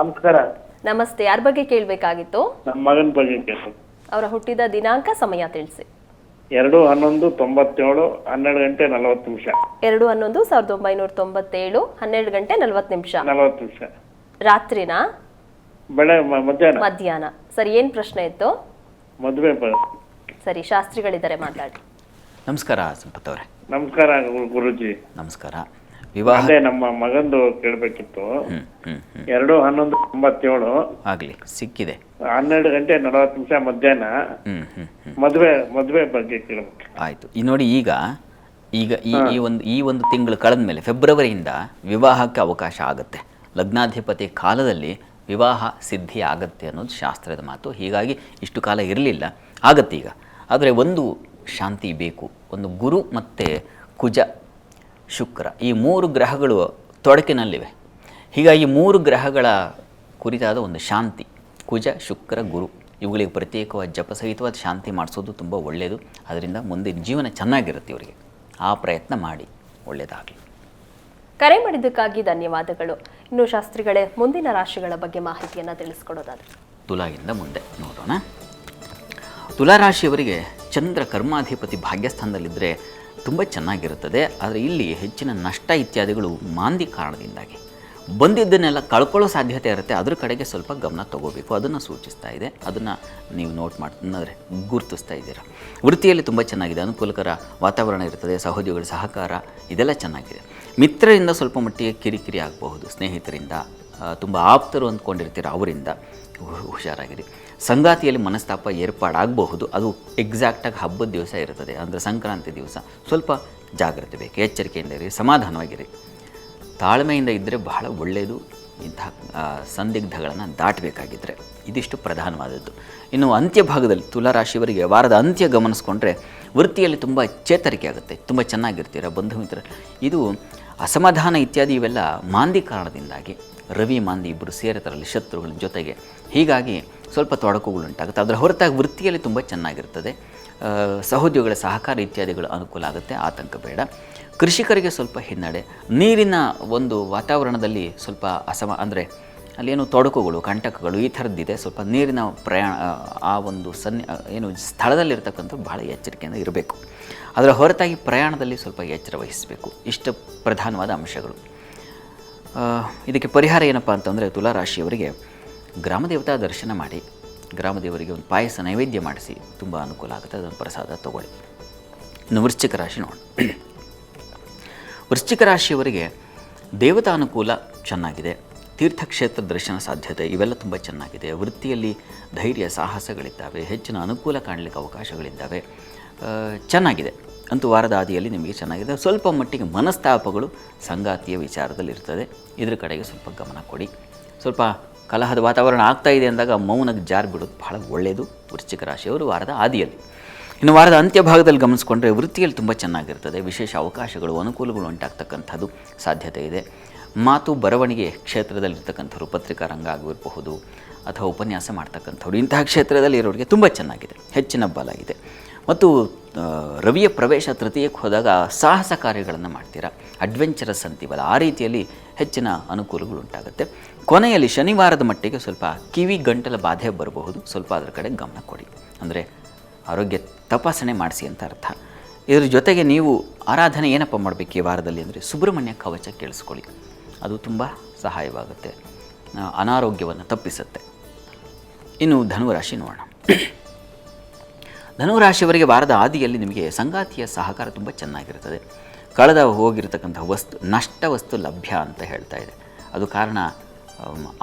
ನಮಸ್ಕಾರ. ನಮಸ್ತೆ. ಯಾರ ಬಗ್ಗೆ ಕೇಳಬೇಕಾಗಿತ್ತು? ನಮ್ಮ ಮಗನ ಬಗ್ಗೆ ಕೇಳಿ. ಅವರ ಹುಟ್ಟಿದ ದಿನಾಂಕ, ಸಮಯ ತಿಳಿಸಿ. 2/11/97. 12 ಗಂಟೆ 40 ನಿಮಿಷ. 2/11/1997. 12 ಗಂಟೆ 40 ನಿಮಿಷ. 40 ನಿಮಿಷ. ರಾತ್ರಿನಾ? ಮಧ್ಯಾಹ್ನ. ಮಧ್ಯಾಹ್ನ. ಸರಿ, ಏನ್ ಪ್ರಶ್ನೆ ಇತ್ತು? ಮದುವೆ. ಸರಿ, ಶಾಸ್ತ್ರಿಗಳಿದ್ದಾರೆ, ಮಾತಾಡಿ. ನಮಸ್ಕಾರ ಸಂಪತ್ ಅವರೇ. ನಮಸ್ಕಾರ ಗುರುಜಿ. ನಮಸ್ಕಾರ. ವಿವಾಹ ಅದೇ ನಮ್ಮ ಮಗಂದು ಕೇಳ್ಬೇಕಿತ್ತು. 2/11/97 ಆಗಲಿ, ಸಿಕ್ಕಿದೆ. 12:40 ಮಧ್ಯಾಹ್ನ. ಮದುವೆ ಬಗ್ಗೆ ಕೇಳ್ಬೇಕು. ಆಯಿತು. ಈ ನೋಡಿ, ಈಗ ಈ ಒಂದು ತಿಂಗಳು ಕಳೆದ ಮೇಲೆ ಫೆಬ್ರವರಿಯಿಂದ ವಿವಾಹಕ್ಕೆ ಅವಕಾಶ ಆಗುತ್ತೆ. ಲಗ್ನಾಧಿಪತಿ ಕಾಲದಲ್ಲಿ ವಿವಾಹ ಸಿದ್ಧಿ ಆಗತ್ತೆ ಅನ್ನೋದು ಶಾಸ್ತ್ರದ ಮಾತು. ಹೀಗಾಗಿ ಇಷ್ಟು ಕಾಲ ಇರಲಿಲ್ಲ, ಆಗತ್ತೆ ಈಗ. ಆದರೆ ಒಂದು ಶಾಂತಿ ಬೇಕು. ಒಂದು ಗುರು ಮತ್ತು ಕುಜ ಶುಕ್ರ, ಈ 3 ಗ್ರಹಗಳು ತೊಡಕಿನಲ್ಲಿವೆ. ಹೀಗಾಗಿ 3 ಗ್ರಹಗಳ ಕುರಿತಾದ ಒಂದು ಶಾಂತಿ, ಕುಜ ಶುಕ್ರ ಗುರು, ಇವುಗಳಿಗೆ ಪ್ರತ್ಯೇಕವಾದ ಜಪ ಸಹಿತವಾದ ಶಾಂತಿ ಮಾಡಿಸೋದು ತುಂಬ ಒಳ್ಳೆಯದು. ಅದರಿಂದ ಮುಂದಿನ ಜೀವನ ಚೆನ್ನಾಗಿರುತ್ತೆ ಇವರಿಗೆ. ಆ ಪ್ರಯತ್ನ ಮಾಡಿ, ಒಳ್ಳೆಯದಾಗಲಿ. ಕರೆ ಮಾಡಿದ್ದಕ್ಕಾಗಿ ಧನ್ಯವಾದಗಳು. ಇನ್ನು ಶಾಸ್ತ್ರಿಗಳೇ, ಮುಂದಿನ ರಾಶಿಗಳ ಬಗ್ಗೆ ಮಾಹಿತಿಯನ್ನು ತಿಳಿಸ್ಕೊಡೋದಾದ್ರೆ? ತುಲಾಗಿಂದ ಮುಂದೆ ನೋಡೋಣ. ತುಲಾರಾಶಿಯವರಿಗೆ ಚಂದ್ರ ಕರ್ಮಾಧಿಪತಿ ಭಾಗ್ಯಸ್ಥಾನದಲ್ಲಿದ್ದರೆ ತುಂಬ ಚೆನ್ನಾಗಿರುತ್ತದೆ. ಆದರೆ ಇಲ್ಲಿ ಹೆಚ್ಚಿನ ನಷ್ಟ ಇತ್ಯಾದಿಗಳು ಮಾಂದಿ ಕಾರಣದಿಂದಾಗಿ ಬಂದಿದ್ದನ್ನೆಲ್ಲ ಕಳ್ಕೊಳ್ಳೋ ಸಾಧ್ಯತೆ ಇರುತ್ತೆ. ಅದ್ರ ಕಡೆಗೆ ಸ್ವಲ್ಪ ಗಮನ ತಗೋಬೇಕು, ಅದನ್ನು ಸೂಚಿಸ್ತಾ ಇದೆ. ಅದನ್ನು ನೀವು ನೋಟ್ ಅಂದರೆ ಗುರುತಿಸ್ತಾ ಇದ್ದೀರಾ. ವೃತ್ತಿಯಲ್ಲಿ ತುಂಬ ಚೆನ್ನಾಗಿದೆ, ಅನುಕೂಲಕರ ವಾತಾವರಣ ಇರ್ತದೆ. ಸಹೋದ್ಯೋಗಿಗಳ ಸಹಕಾರ ಇದೆಲ್ಲ ಚೆನ್ನಾಗಿದೆ. ಮಿತ್ರರಿಂದ ಸ್ವಲ್ಪ ಮಟ್ಟಿಗೆ ಕಿರಿಕಿರಿ ಆಗಬಹುದು. ಸ್ನೇಹಿತರಿಂದ, ತುಂಬ ಆಪ್ತರು ಅಂದ್ಕೊಂಡಿರ್ತೀರ, ಅವರಿಂದ ಹುಷಾರಾಗಿರಿ. ಸಂಗಾತಿಯಲ್ಲಿ ಮನಸ್ತಾಪ ಏರ್ಪಾಡಾಗಬಹುದು. ಅದು ಎಕ್ಸಾಕ್ಟಾಗಿ ಹಬ್ಬದ ದಿವಸ ಇರ್ತದೆ, ಅಂದರೆ ಸಂಕ್ರಾಂತಿ ದಿವಸ. ಸ್ವಲ್ಪ ಜಾಗ್ರತೆ ಬೇಕು, ಎಚ್ಚರಿಕೆಯಿಂದ ಇರಿ, ಸಮಾಧಾನವಾಗಿರಿ. ತಾಳ್ಮೆಯಿಂದ ಇದ್ದರೆ ಬಹಳ ಒಳ್ಳೆಯದು. ಇಂತಹ ಸಂದಿಗ್ಧಗಳನ್ನು ದಾಟಬೇಕಾಗಿದ್ದರೆ ಇದಿಷ್ಟು ಪ್ರಧಾನವಾದದ್ದು. ಇನ್ನು ಅಂತ್ಯಭಾಗದಲ್ಲಿ ತುಲಾರಾಶಿಯವರಿಗೆ ವಾರದ ಅಂತ್ಯ ಗಮನಿಸ್ಕೊಂಡ್ರೆ ವೃತ್ತಿಯಲ್ಲಿ ತುಂಬ ಚೇತರಿಕೆ ಆಗುತ್ತೆ, ತುಂಬ ಚೆನ್ನಾಗಿರ್ತೀರ. ಬಂಧು ಮಿತ್ರ, ಇದು ಅಸಮಾಧಾನ ಇತ್ಯಾದಿ ಇವೆಲ್ಲ ಮಾಂದಿ ಕಾರಣದಿಂದಾಗಿ. ರವಿ ಮಾಂದಿ ಇಬ್ಬರು ಸೇರ್ತಾರಲ್ಲಿ ಶತ್ರುಗಳ ಜೊತೆಗೆ. ಹೀಗಾಗಿ ಸ್ವಲ್ಪ ತೊಡಕುಗಳುಂಟಾಗುತ್ತೆ. ಅದರ ಹೊರತಾಗಿ ವೃತ್ತಿಯಲ್ಲಿ ತುಂಬ ಚೆನ್ನಾಗಿರ್ತದೆ. ಸಹೋದ್ಯೋಗಿಗಳ ಸಹಕಾರ ಇತ್ಯಾದಿಗಳು ಅನುಕೂಲ ಆಗುತ್ತೆ, ಆತಂಕ ಬೇಡ. ಕೃಷಿಕರಿಗೆ ಸ್ವಲ್ಪ ಹಿನ್ನಡೆ. ನೀರಿನ ಒಂದು ವಾತಾವರಣದಲ್ಲಿ ಸ್ವಲ್ಪ ಅಂದರೆ ಅಲ್ಲೇನು ತೊಡಕುಗಳು, ಕಂಟಕಗಳು ಈ ಥರದ್ದಿದೆ. ಸ್ವಲ್ಪ ನೀರಿನ ಪ್ರಯಾಣ, ಆ ಒಂದು ಸ್ಥಳದಲ್ಲಿರ್ತಕ್ಕಂಥ ಭಾಳ ಎಚ್ಚರಿಕೆಯಿಂದ ಇರಬೇಕು. ಅದರ ಹೊರತಾಗಿ ಪ್ರಯಾಣದಲ್ಲಿ ಸ್ವಲ್ಪ ಎಚ್ಚರ ವಹಿಸಬೇಕು. ಇಷ್ಟು ಪ್ರಧಾನವಾದ ಅಂಶಗಳು. ಇದಕ್ಕೆ ಪರಿಹಾರ ಏನಪ್ಪ ಅಂತಂದರೆ, ತುಲಾರಾಶಿಯವರಿಗೆ ಗ್ರಾಮದೇವತಾ ದರ್ಶನ ಮಾಡಿ, ಗ್ರಾಮದೇವರಿಗೆ ಒಂದು ಪಾಯಸ ನೈವೇದ್ಯ ಮಾಡಿಸಿ, ತುಂಬ ಅನುಕೂಲ ಆಗುತ್ತೆ. ಅದನ್ನು ಪ್ರಸಾದ ತಗೊಳ್ಳಿ. ಇನ್ನು ವೃಶ್ಚಿಕ ರಾಶಿ ನೋಡೋಣ. ವೃಶ್ಚಿಕ ರಾಶಿಯವರಿಗೆ ದೇವತಾನುಕೂಲ ಚೆನ್ನಾಗಿದೆ. ತೀರ್ಥಕ್ಷೇತ್ರ ದರ್ಶನ ಸಾಧ್ಯತೆ ಇವೆಲ್ಲ ತುಂಬ ಚೆನ್ನಾಗಿದೆ. ವೃತ್ತಿಯಲ್ಲಿ ಧೈರ್ಯ ಸಾಹಸಗಳಿದ್ದಾವೆ. ಹೆಚ್ಚಿನ ಅನುಕೂಲ ಕಾಣಲಿಕ್ಕೆ ಅವಕಾಶಗಳಿದ್ದಾವೆ. ಚೆನ್ನಾಗಿದೆ. ಅಂತೂ ವಾರದ ಆದಿಯಲ್ಲಿ ನಿಮಗೆ ಚೆನ್ನಾಗಿದೆ. ಸ್ವಲ್ಪ ಮಟ್ಟಿಗೆ ಮನಸ್ತಾಪಗಳು ಸಂಗಾತಿಯ ವಿಚಾರದಲ್ಲಿ ಇರ್ತದೆ. ಇದ್ರ ಕಡೆಗೆ ಸ್ವಲ್ಪ ಗಮನ ಕೊಡಿ. ಸ್ವಲ್ಪ ಕಲಹದ ವಾತಾವರಣ ಆಗ್ತಾ ಇದೆ ಅಂದಾಗ ಮೌನಕ್ಕೆ ಜಾರು ಬಿಡೋದು ಬಹಳ ಒಳ್ಳೆಯದು ವೃಶ್ಚಿಕ ರಾಶಿಯವರು ವಾರದ ಆದಿಯಲ್ಲಿ. ಇನ್ನು ವಾರದ ಅಂತ್ಯಭಾಗದಲ್ಲಿ ಗಮನಿಸ್ಕೊಂಡ್ರೆ ವೃತ್ತಿಯಲ್ಲಿ ತುಂಬ ಚೆನ್ನಾಗಿರ್ತದೆ. ವಿಶೇಷ ಅವಕಾಶಗಳು, ಅನುಕೂಲಗಳು ಉಂಟಾಗ್ತಕ್ಕಂಥದ್ದು ಸಾಧ್ಯತೆ ಇದೆ. ಮಾತು ಬರವಣಿಗೆ ಕ್ಷೇತ್ರದಲ್ಲಿರ್ತಕ್ಕಂಥವ್ರು, ಪತ್ರಿಕಾ ರಂಗ ಆಗಿರಬಹುದು ಅಥವಾ ಉಪನ್ಯಾಸ ಮಾಡ್ತಕ್ಕಂಥವ್ರು, ಇಂತಹ ಕ್ಷೇತ್ರದಲ್ಲಿ ಇರೋರಿಗೆ ತುಂಬ ಚೆನ್ನಾಗಿದೆ, ಹೆಚ್ಚಿನ ಬಲ ಇದೆ. ಮತ್ತು ರವಿಯ ಪ್ರವೇಶ ತೃತೀಯಕ್ಕೆ ಹೋದಾಗ ಸಾಹಸ ಕಾರ್ಯಗಳನ್ನು ಮಾಡ್ತೀರಾ, ಅಡ್ವೆಂಚರಸ್ ಅಂತೀವಲ್ಲ, ಆ ರೀತಿಯಲ್ಲಿ ಹೆಚ್ಚಿನ ಅನುಕೂಲಗಳು ಉಂಟಾಗುತ್ತೆ. ಕೊನೆಯಲ್ಲಿ ಶನಿವಾರದ ಮಟ್ಟಿಗೆ ಸ್ವಲ್ಪ ಕಿವಿ ಗಂಟಲ ಬಾಧೆ ಬರಬಹುದು. ಸ್ವಲ್ಪ ಅದರ ಕಡೆ ಗಮನ ಕೊಡಿ, ಅಂದರೆ ಆರೋಗ್ಯ ತಪಾಸಣೆ ಮಾಡಿಸಿ ಅಂತ ಅರ್ಥ. ಇದ್ರ ಜೊತೆಗೆ ನೀವು ಆರಾಧನೆ ಏನಪ್ಪ ಮಾಡಬೇಕು ಈ ವಾರದಲ್ಲಿ ಅಂದರೆ ಸುಬ್ರಹ್ಮಣ್ಯ ಕವಚ ಕೇಳಿಸ್ಕೊಳ್ಳಿ, ಅದು ತುಂಬ ಸಹಾಯವಾಗುತ್ತೆ, ಅನಾರೋಗ್ಯವನ್ನು ತಪ್ಪಿಸುತ್ತೆ. ಇನ್ನು ಧನುರಾಶಿ ನೋಡೋಣ. ಧನುರಾಶಿಯವರಿಗೆ ವಾರದ ಆದಿಯಲ್ಲಿ ನಿಮಗೆ ಸಂಗಾತಿಯ ಸಹಕಾರ ತುಂಬ ಚೆನ್ನಾಗಿರ್ತದೆ. ಕಳೆದ ಹೋಗಿರತಕ್ಕಂಥ ನಷ್ಟ ವಸ್ತು ಲಭ್ಯ ಅಂತ ಹೇಳ್ತಾ ಇದೆ. ಅದು ಕಾರಣ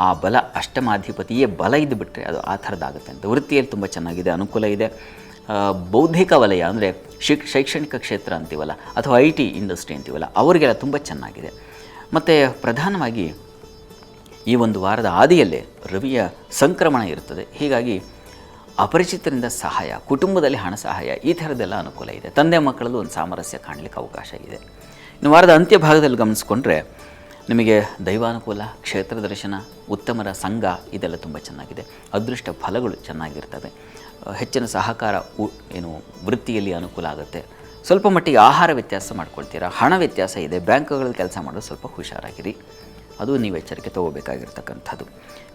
ಆ ಬಲ, ಅಷ್ಟಮಾಧಿಪತಿಯೇ ಬಲ ಇದ್ದುಬಿಟ್ರೆ ಅದು ಆ ಥರದ್ದಾಗುತ್ತೆ ಅಂತ. ವೃತ್ತಿಯಲ್ಲಿ ತುಂಬ ಚೆನ್ನಾಗಿದೆ, ಅನುಕೂಲ ಇದೆ. ಬೌದ್ಧಿಕ ವಲಯ ಅಂದರೆ ಶೈಕ್ಷಣಿಕ ಕ್ಷೇತ್ರ ಅಂತೀವಲ್ಲ, ಅಥವಾ IT ಇಂಡಸ್ಟ್ರಿ ಅಂತೀವಲ್ಲ, ಅವರಿಗೆಲ್ಲ ತುಂಬ ಚೆನ್ನಾಗಿದೆ. ಮತ್ತು ಪ್ರಧಾನವಾಗಿ ಈ ಒಂದು ವಾರದ ಆದಿಯಲ್ಲೇ ರವಿಯ ಸಂಕ್ರಮಣ ಇರ್ತದೆ. ಹೀಗಾಗಿ ಅಪರಿಚಿತರಿಂದ ಸಹಾಯ, ಕುಟುಂಬದಲ್ಲಿ ಹಣ ಸಹಾಯ, ಈ ಥರದ್ದೆಲ್ಲ ಅನುಕೂಲ ಇದೆ. ತಂದೆ ಮಕ್ಕಳಲ್ಲೂ ಒಂದು ಸಾಮರಸ್ಯ ಕಾಣಲಿಕ್ಕೆ ಅವಕಾಶ ಇದೆ. ಇನ್ನು ವಾರದ ಅಂತ್ಯಭಾಗದಲ್ಲಿ ಗಮನಿಸ್ಕೊಂಡ್ರೆ ನಿಮಗೆ ದೈವಾನುಕೂಲ, ಕ್ಷೇತ್ರ ದರ್ಶನ, ಉತ್ತಮರ ಸಂಘ ಇದೆಲ್ಲ ತುಂಬ ಚೆನ್ನಾಗಿದೆ. ಅದೃಷ್ಟ ಫಲಗಳು ಚೆನ್ನಾಗಿರ್ತವೆ. ಹೆಚ್ಚಿನ ಸಹಕಾರ ವೃತ್ತಿಯಲ್ಲಿ ಅನುಕೂಲ ಆಗುತ್ತೆ. ಸ್ವಲ್ಪ ಮಟ್ಟಿಗೆ ಆಹಾರ ವ್ಯತ್ಯಾಸ ಮಾಡ್ಕೊಳ್ತೀರಾ, ಹಣ ವ್ಯತ್ಯಾಸ ಇದೆ. ಬ್ಯಾಂಕ್ಗಳಲ್ಲಿ ಕೆಲಸ ಮಾಡೋದು ಸ್ವಲ್ಪ ಹುಷಾರಾಗಿರಿ, ಅದು ನೀವು ಎಚ್ಚರಿಕೆ ತಗೋಬೇಕಾಗಿರ್ತಕ್ಕಂಥದ್ದು.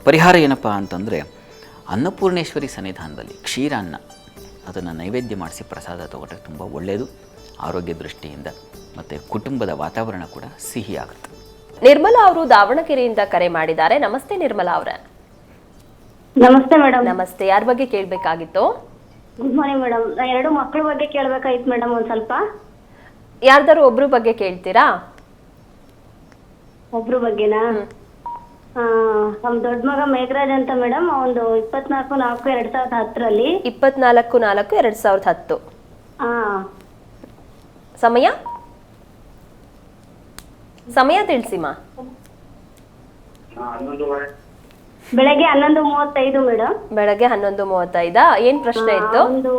ಪರಿಹಾರ ಏನಪ್ಪ ಅಂತಂದರೆ ಅನ್ನಪೂರ್ಣೇಶ್ವರಿ ಸನ್ನಿಧಾನದಲ್ಲಿ ಕ್ಷೀರಾನ್ನ ಅದನ್ನು ನೈವೇದ್ಯ ಮಾಡಿಸಿ ಪ್ರಸಾದ ತಗೊಂಡ್ರೆ ತುಂಬ ಒಳ್ಳೆಯದು ಆರೋಗ್ಯ ದೃಷ್ಟಿಯಿಂದ. ಮತ್ತು ಕುಟುಂಬದ ವಾತಾವರಣ ಕೂಡ ಸಿಹಿ ಆಗುತ್ತೆ. ನಿರ್ಮಲಾ ಅವರು ದಾವಣಗೆರೆಯಿಂದ ಕರೆ ಮಾಡಿದ್ದಾರೆ. ನಮಸ್ತೆ ನಿರ್ಮಲಾ ಅವರೇ. ನಮಸ್ತೆ ಮೇಡಮ್. ನಮಸ್ತೆ. ಯಾರ ಬಗ್ಗೆ ಕೇಳಬೇಕಾಗಿತ್ತು? Good morning madam. 2 ಮಕ್ಕಳ ಬಗ್ಗೆ ಕೇಳಬೇಕಾಗಿತ್ತು ಮೇಡಮ್. ಒಂದು ಸ್ವಲ್ಪ ಯಾರ್ದಾರು ಒಬ್ರು ಬಗ್ಗೆ ಕೇಳ್ತೀರಾ? ಒಬ್ರ ಬಗ್ಗೆನಾ? ನಮ್ ದೊಡ್ಡ ಮಗ ಮೇಘರಾಜ್ ಅಂತ ಮೇಡಮ್, ಒಂದು 24/4/2010. 24/4/2010. ಸಮಯ ಸಮಯ ತಿಳಿಸಿಮಾ. ಬೆಳಗ್ಗೆ 11:35 ಮೇಡಮ್. ಬೆಳಗ್ಗೆ 11:35. ಏನ್ ಪ್ರಶ್ನೆ ಇತ್ತು? ಒಂದು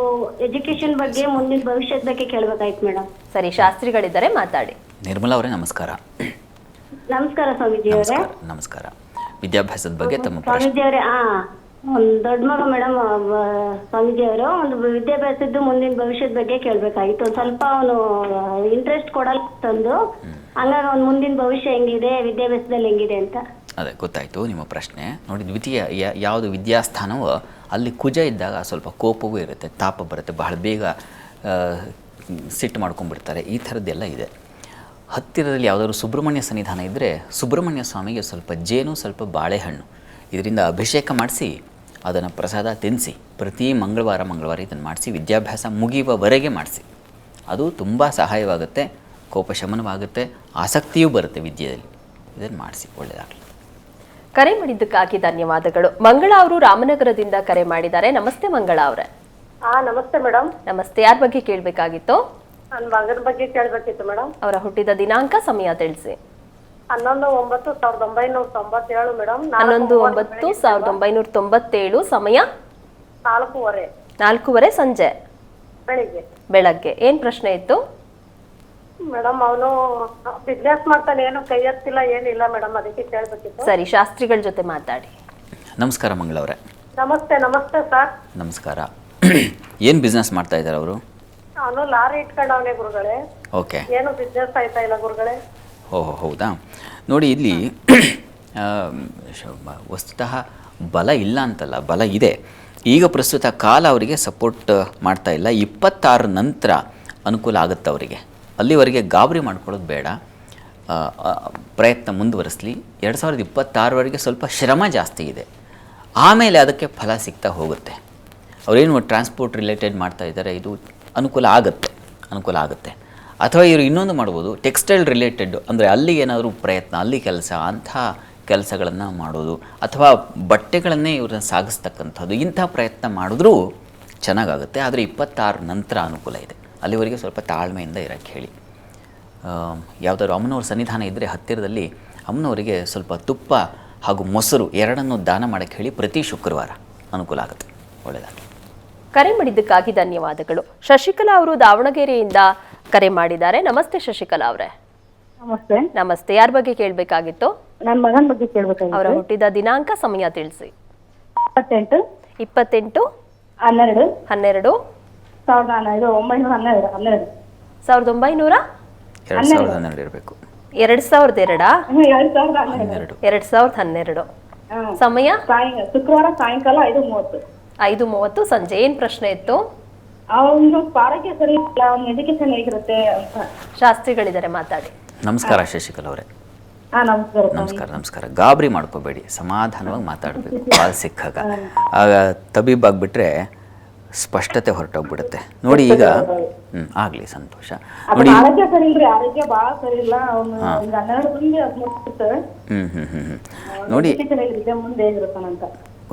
ಎಜುಕೇಶನ್ ಬಗ್ಗೆ, ಮುಂದಿನ ಭವಿಷ್ಯದ ಬಗ್ಗೆ ಕೇಳ್ಬೇಕಾಯ್ತು ಮೇಡಮ್. ಸರಿ, ಶಾಸ್ತ್ರಿಗಳಿದ್ದಾರೆ, ಮಾತಾಡಿ. ನಿರ್ಮಲಾ ಅವರೇ ನಮಸ್ಕಾರ. ನಮಸ್ಕಾರ ಸ್ವಾಮೀಜಿ ಅವರೇ. ನಮಸ್ಕಾರ. ವಿದ್ಯಾಭ್ಯಾಸದ ಬಗ್ಗೆ ತಮ್ಮ ಪ್ರಶ್ನೆ. ಸ್ವಾಮೀಜಿ ಅವರೇ, ಒಂದ್ ದೊಡ್ಡ ಮಗ ಮೇಡಮ್, ಸ್ವಾಮೀಜಿ ಅವರು ಒಂದು ವಿದ್ಯಾಭ್ಯಾಸದ್ದು ಮುಂದಿನ ಭವಿಷ್ಯದ ಬಗ್ಗೆ ಕೇಳ್ಬೇಕಾಗಿತ್ತು. ಒಂದ್ ಸ್ವಲ್ಪ ಅವನು ಇಂಟ್ರೆಸ್ಟ್ ಕೊಡಲ್ಲ ತಂದು, ಹಂಗಾಗಿ ಅವ್ನ ಮುಂದಿನ ಭವಿಷ್ಯ ಹೆಂಗಿದೆ, ವಿದ್ಯಾಭ್ಯಾಸದಲ್ಲಿ ಹೆಂಗಿದೆ ಅಂತ. ಅದೇ ಗೊತ್ತಾಯಿತು ನಿಮ್ಮ ಪ್ರಶ್ನೆ. ನೋಡಿ, ದ್ವಿತೀಯ ಯಾವುದು ವಿದ್ಯಾಸ್ಥಾನವೋ ಅಲ್ಲಿ ಕುಜ ಇದ್ದಾಗ ಸ್ವಲ್ಪ ಕೋಪವೂ ಇರುತ್ತೆ, ತಾಪ ಬರುತ್ತೆ, ಬಹಳ ಬೇಗ ಸಿಟ್ಟು ಮಾಡ್ಕೊಂಡ್ಬಿಡ್ತಾರೆ. ಈ ಥರದ್ದೆಲ್ಲ ಇದೆ. ಹತ್ತಿರದಲ್ಲಿ ಯಾವುದಾದ್ರು ಸುಬ್ರಹ್ಮಣ್ಯ ಸನ್ನಿಧಾನ ಇದ್ದರೆ ಸುಬ್ರಹ್ಮಣ್ಯ ಸ್ವಾಮಿಗೆ ಸ್ವಲ್ಪ ಜೇನು, ಸ್ವಲ್ಪ ಬಾಳೆಹಣ್ಣು ಇದರಿಂದ ಅಭಿಷೇಕ ಮಾಡಿಸಿ ಅದನ್ನು ಪ್ರಸಾದ ತಿನ್ನಿಸಿ ಪ್ರತಿ ಮಂಗಳವಾರ ಇದನ್ನು ಮಾಡಿಸಿ ವಿದ್ಯಾಭ್ಯಾಸ ಮುಗಿಯುವವರೆಗೆ ಮಾಡಿಸಿ. ಅದು ತುಂಬ ಸಹಾಯವಾಗುತ್ತೆ, ಕೋಪ ಶಮನವಾಗುತ್ತೆ, ಆಸಕ್ತಿಯೂ ಬರುತ್ತೆ ವಿದ್ಯೆಯಲ್ಲಿ. ಇದನ್ನು ಮಾಡಿಸಿ, ಒಳ್ಳೆಯದಾಗಲಿ. ಕರೆ ಮಾಡಿದ್ದಕ್ಕಾಗಿ ಧನ್ಯವಾದಗಳು. ಮಂಗಳ ಅವರು ರಾಮನಗರದಿಂದ ಕರೆ ಮಾಡಿದ್ದಾರೆ. ನಮಸ್ತೆ ಮಂಗಳ ಅವರೇ. ನಮಸ್ತೆ ಮೇಡಮ್. ನಮಸ್ತೆ. ಯಾರ ಬಗ್ಗೆ ಕೇಳಬೇಕಾಗಿತ್ತು? ನನ್ನ ಮಗನ ಬಗ್ಗೆ ಕೇಳಬೇಕಿತ್ತು ಮೇಡಮ್. ಅವರ ಹುಟ್ಟಿದ ದಿನಾಂಕ, ಸಮಯ ತಿಳಿಸಿ. 11/9/1997 ಮೇಡಮ್. 11/9/1997. ಸಮಯ 4:15 ಸಂಜೆ, ಬೆಳಗ್ಗೆ. ಏನ್ ಪ್ರಶ್ನೆ ಇತ್ತು ಮೇಡಮ್? ಅವನು ಬಿಸ್ನೆಸ್ ಮಾಡ್ತಾನೆ, ಏನು ಕೈ ಎತ್ತಿಲ್ಲ, ಏನಿಲ್ಲ ಮೇಡಮ್, ಅದಕ್ಕೆ ಕೇಳ್ಬೇಕಿತ್ತು. ಸರಿ, ಶಾಸ್ತ್ರಿಗಳ ಜೊತೆ ಮಾತಾಡಿ. ನಮಸ್ಕಾರ ಮಂಗಳ ಅವರೇ. ನಮಸ್ತೆ. ನಮಸ್ತೆ ಸರ್. ನಮಸ್ಕಾರ. ಏನು ಬಿಸ್ನೆಸ್ ಮಾಡ್ತಾ ಇದ್ದಾರೆ ಅವರು? ಅವನು ಲಾರಿ ಇಟ್ಕೊಂಡವನೇ ಗುರುಗಳೇ. ಓಕೆ. ಏನು ಬಿಸ್ನೆಸ್ ಆಯ್ತಾ ಇಲ್ಲ ಗುರುಗಳೇ. ಓಹೋ, ಹೌದಾ? ನೋಡಿ, ಇಲ್ಲಿ ವಸ್ತುತಃ ಬಲ ಇಲ್ಲ ಅಂತಲ್ಲ, ಬಲ ಇದೆ. ಈಗ ಪ್ರಸ್ತುತ ಕಾಲ ಅವರಿಗೆ ಸಪೋರ್ಟ್ ಮಾಡ್ತಾ ಇಲ್ಲ. 26 ನಂತರ ಅನುಕೂಲ ಆಗುತ್ತೆ ಅವರಿಗೆ. ಅಲ್ಲಿವರೆಗೆ ಗಾಬರಿ ಮಾಡ್ಕೊಳ್ಳೋದು ಬೇಡ, ಪ್ರಯತ್ನ ಮುಂದುವರಿಸಲಿ. 2026ವರೆಗೆ ಸ್ವಲ್ಪ ಶ್ರಮ ಜಾಸ್ತಿ ಇದೆ, ಆಮೇಲೆ ಅದಕ್ಕೆ ಫಲ ಸಿಗ್ತಾ ಹೋಗುತ್ತೆ. ಅವರೇನು ಟ್ರಾನ್ಸ್ಪೋರ್ಟ್ ರಿಲೇಟೆಡ್ ಮಾಡ್ತಾ ಇದ್ದಾರೆ, ಇದು ಅನುಕೂಲ ಆಗುತ್ತೆ. ಅಥವಾ ಇವರು ಇನ್ನೊಂದು ಮಾಡ್ಬೋದು, ಟೆಕ್ಸ್ಟೈಲ್ ರಿಲೇಟೆಡ್, ಅಂದರೆ ಅಲ್ಲಿ ಏನಾದರೂ ಪ್ರಯತ್ನ, ಅಲ್ಲಿ ಕೆಲಸ, ಅಂಥ ಕೆಲಸಗಳನ್ನು ಮಾಡೋದು, ಅಥವಾ ಬಟ್ಟೆಗಳನ್ನೇ ಇವ್ರನ್ನ ಸಾಗಿಸ್ತಕ್ಕಂಥದ್ದು, ಇಂಥ ಪ್ರಯತ್ನ ಮಾಡಿದ್ರೂ ಚೆನ್ನಾಗಾಗುತ್ತೆ. ಆದರೆ 26 ನಂತರ ಅನುಕೂಲ ಇದೆ. ಅಲ್ಲಿವರೆಗೆ ಸ್ವಲ್ಪ ತಾಳ್ಮೆಯಿಂದ ಇರೋಕ್ಕೆ ಹೇಳಿ. ಯಾವುದಾದ್ರು ಅಮ್ಮನವ್ರ ಸನ್ನಿಧಾನ ಇದ್ದರೆ ಹತ್ತಿರದಲ್ಲಿ ಅಮ್ಮನವರಿಗೆ ಸ್ವಲ್ಪ ತುಪ್ಪ ಹಾಗೂ ಮೊಸರು ಎರಡನ್ನೂ ದಾನ ಮಾಡೋಕ್ಕೆ ಹೇಳಿ. ಪ್ರತಿ ಶುಕ್ರವಾರ ಅನುಕೂಲ ಆಗುತ್ತೆ. ಒಳ್ಳೆಯದಾಗಲಿ. ಕರೆ ಮಾಡಿದ್ದಕ್ಕಾಗಿ ಧನ್ಯವಾದಗಳು. ಶಶಿಕಲಾ ಅವರು ದಾವಣಗೆರೆಯಿಂದ ಕರೆ ಮಾಡಿದ್ದಾರೆ. ನಮಸ್ತೆ ಶಶಿಕಲಾ ಅವರೇ. ನಮಸ್ತೆ. ನಮಸ್ತೆ. ಯಾರ ಬಗ್ಗೆ ಕೇಳಬೇಕಾಗಿತ್ತು? ನನ್ನ ಮಗನ ಬಗ್ಗೆ ಕೇಳಬೇಕಾಗಿತ್ತು. ಅವರ ಹುಟ್ಟಿದ ದಿನಾಂಕ, ಸಮಯ ತಿಳಿಸಿ. 28 12 12 12 1912 2012 ಇರಬೇಕು. 2002 2012. ಸಮಯ ಶುಕ್ರವಾರ ಸಾಯಂಕಾಲ 5:30 ಸಂಜೆ. ಏನ್ ಪ್ರಶ್ನೆ ಇತ್ತು? ಅವನು ಆರೋಗ್ಯ ಸರಿ ಇಲ್ಲ, ಅವನ ಎಜುಕೇಶನ್ ಹೇಗಿರುತ್ತೆ ಅಂತ. ಶಾಸ್ತ್ರಿಗಳಿದ್ದಾರೆ, ಮಾತಾಡಿ. ನಮಸ್ಕಾರ ಶಶಿಕಲಾ ಅವರೇ. ನಮಸ್ಕಾರ. ಗಾಬರಿ ಮಾಡ್ಕೋಬೇಡಿ, ಸಮಾಧಾನವಾಗಿ ಮಾತಾಡಬೇಕು. ಕಾಲ್ ಸಿಕ್ಕಾಗ ಆಗ ತಬೀಬ್ ಆಗಿಬಿಟ್ರೆ ಸ್ಪಷ್ಟತೆ ಹೊರಟೋಗ್ಬಿಡುತ್ತೆ. ನೋಡಿ, ಈಗ ಆಗಲಿ, ಸಂತೋಷ. ನೋಡಿ, ಆರೋಗ್ಯ ಸರಿ ಇಲ್ರಿ, ಆರೋಗ್ಯ ಬಹಳ ಸರಿ ಇಲ್ಲ. ಅವನು 12 ನೋಡಿ, ಮುಂದೆ ಹೇಗಿರ್ತಾನಂತ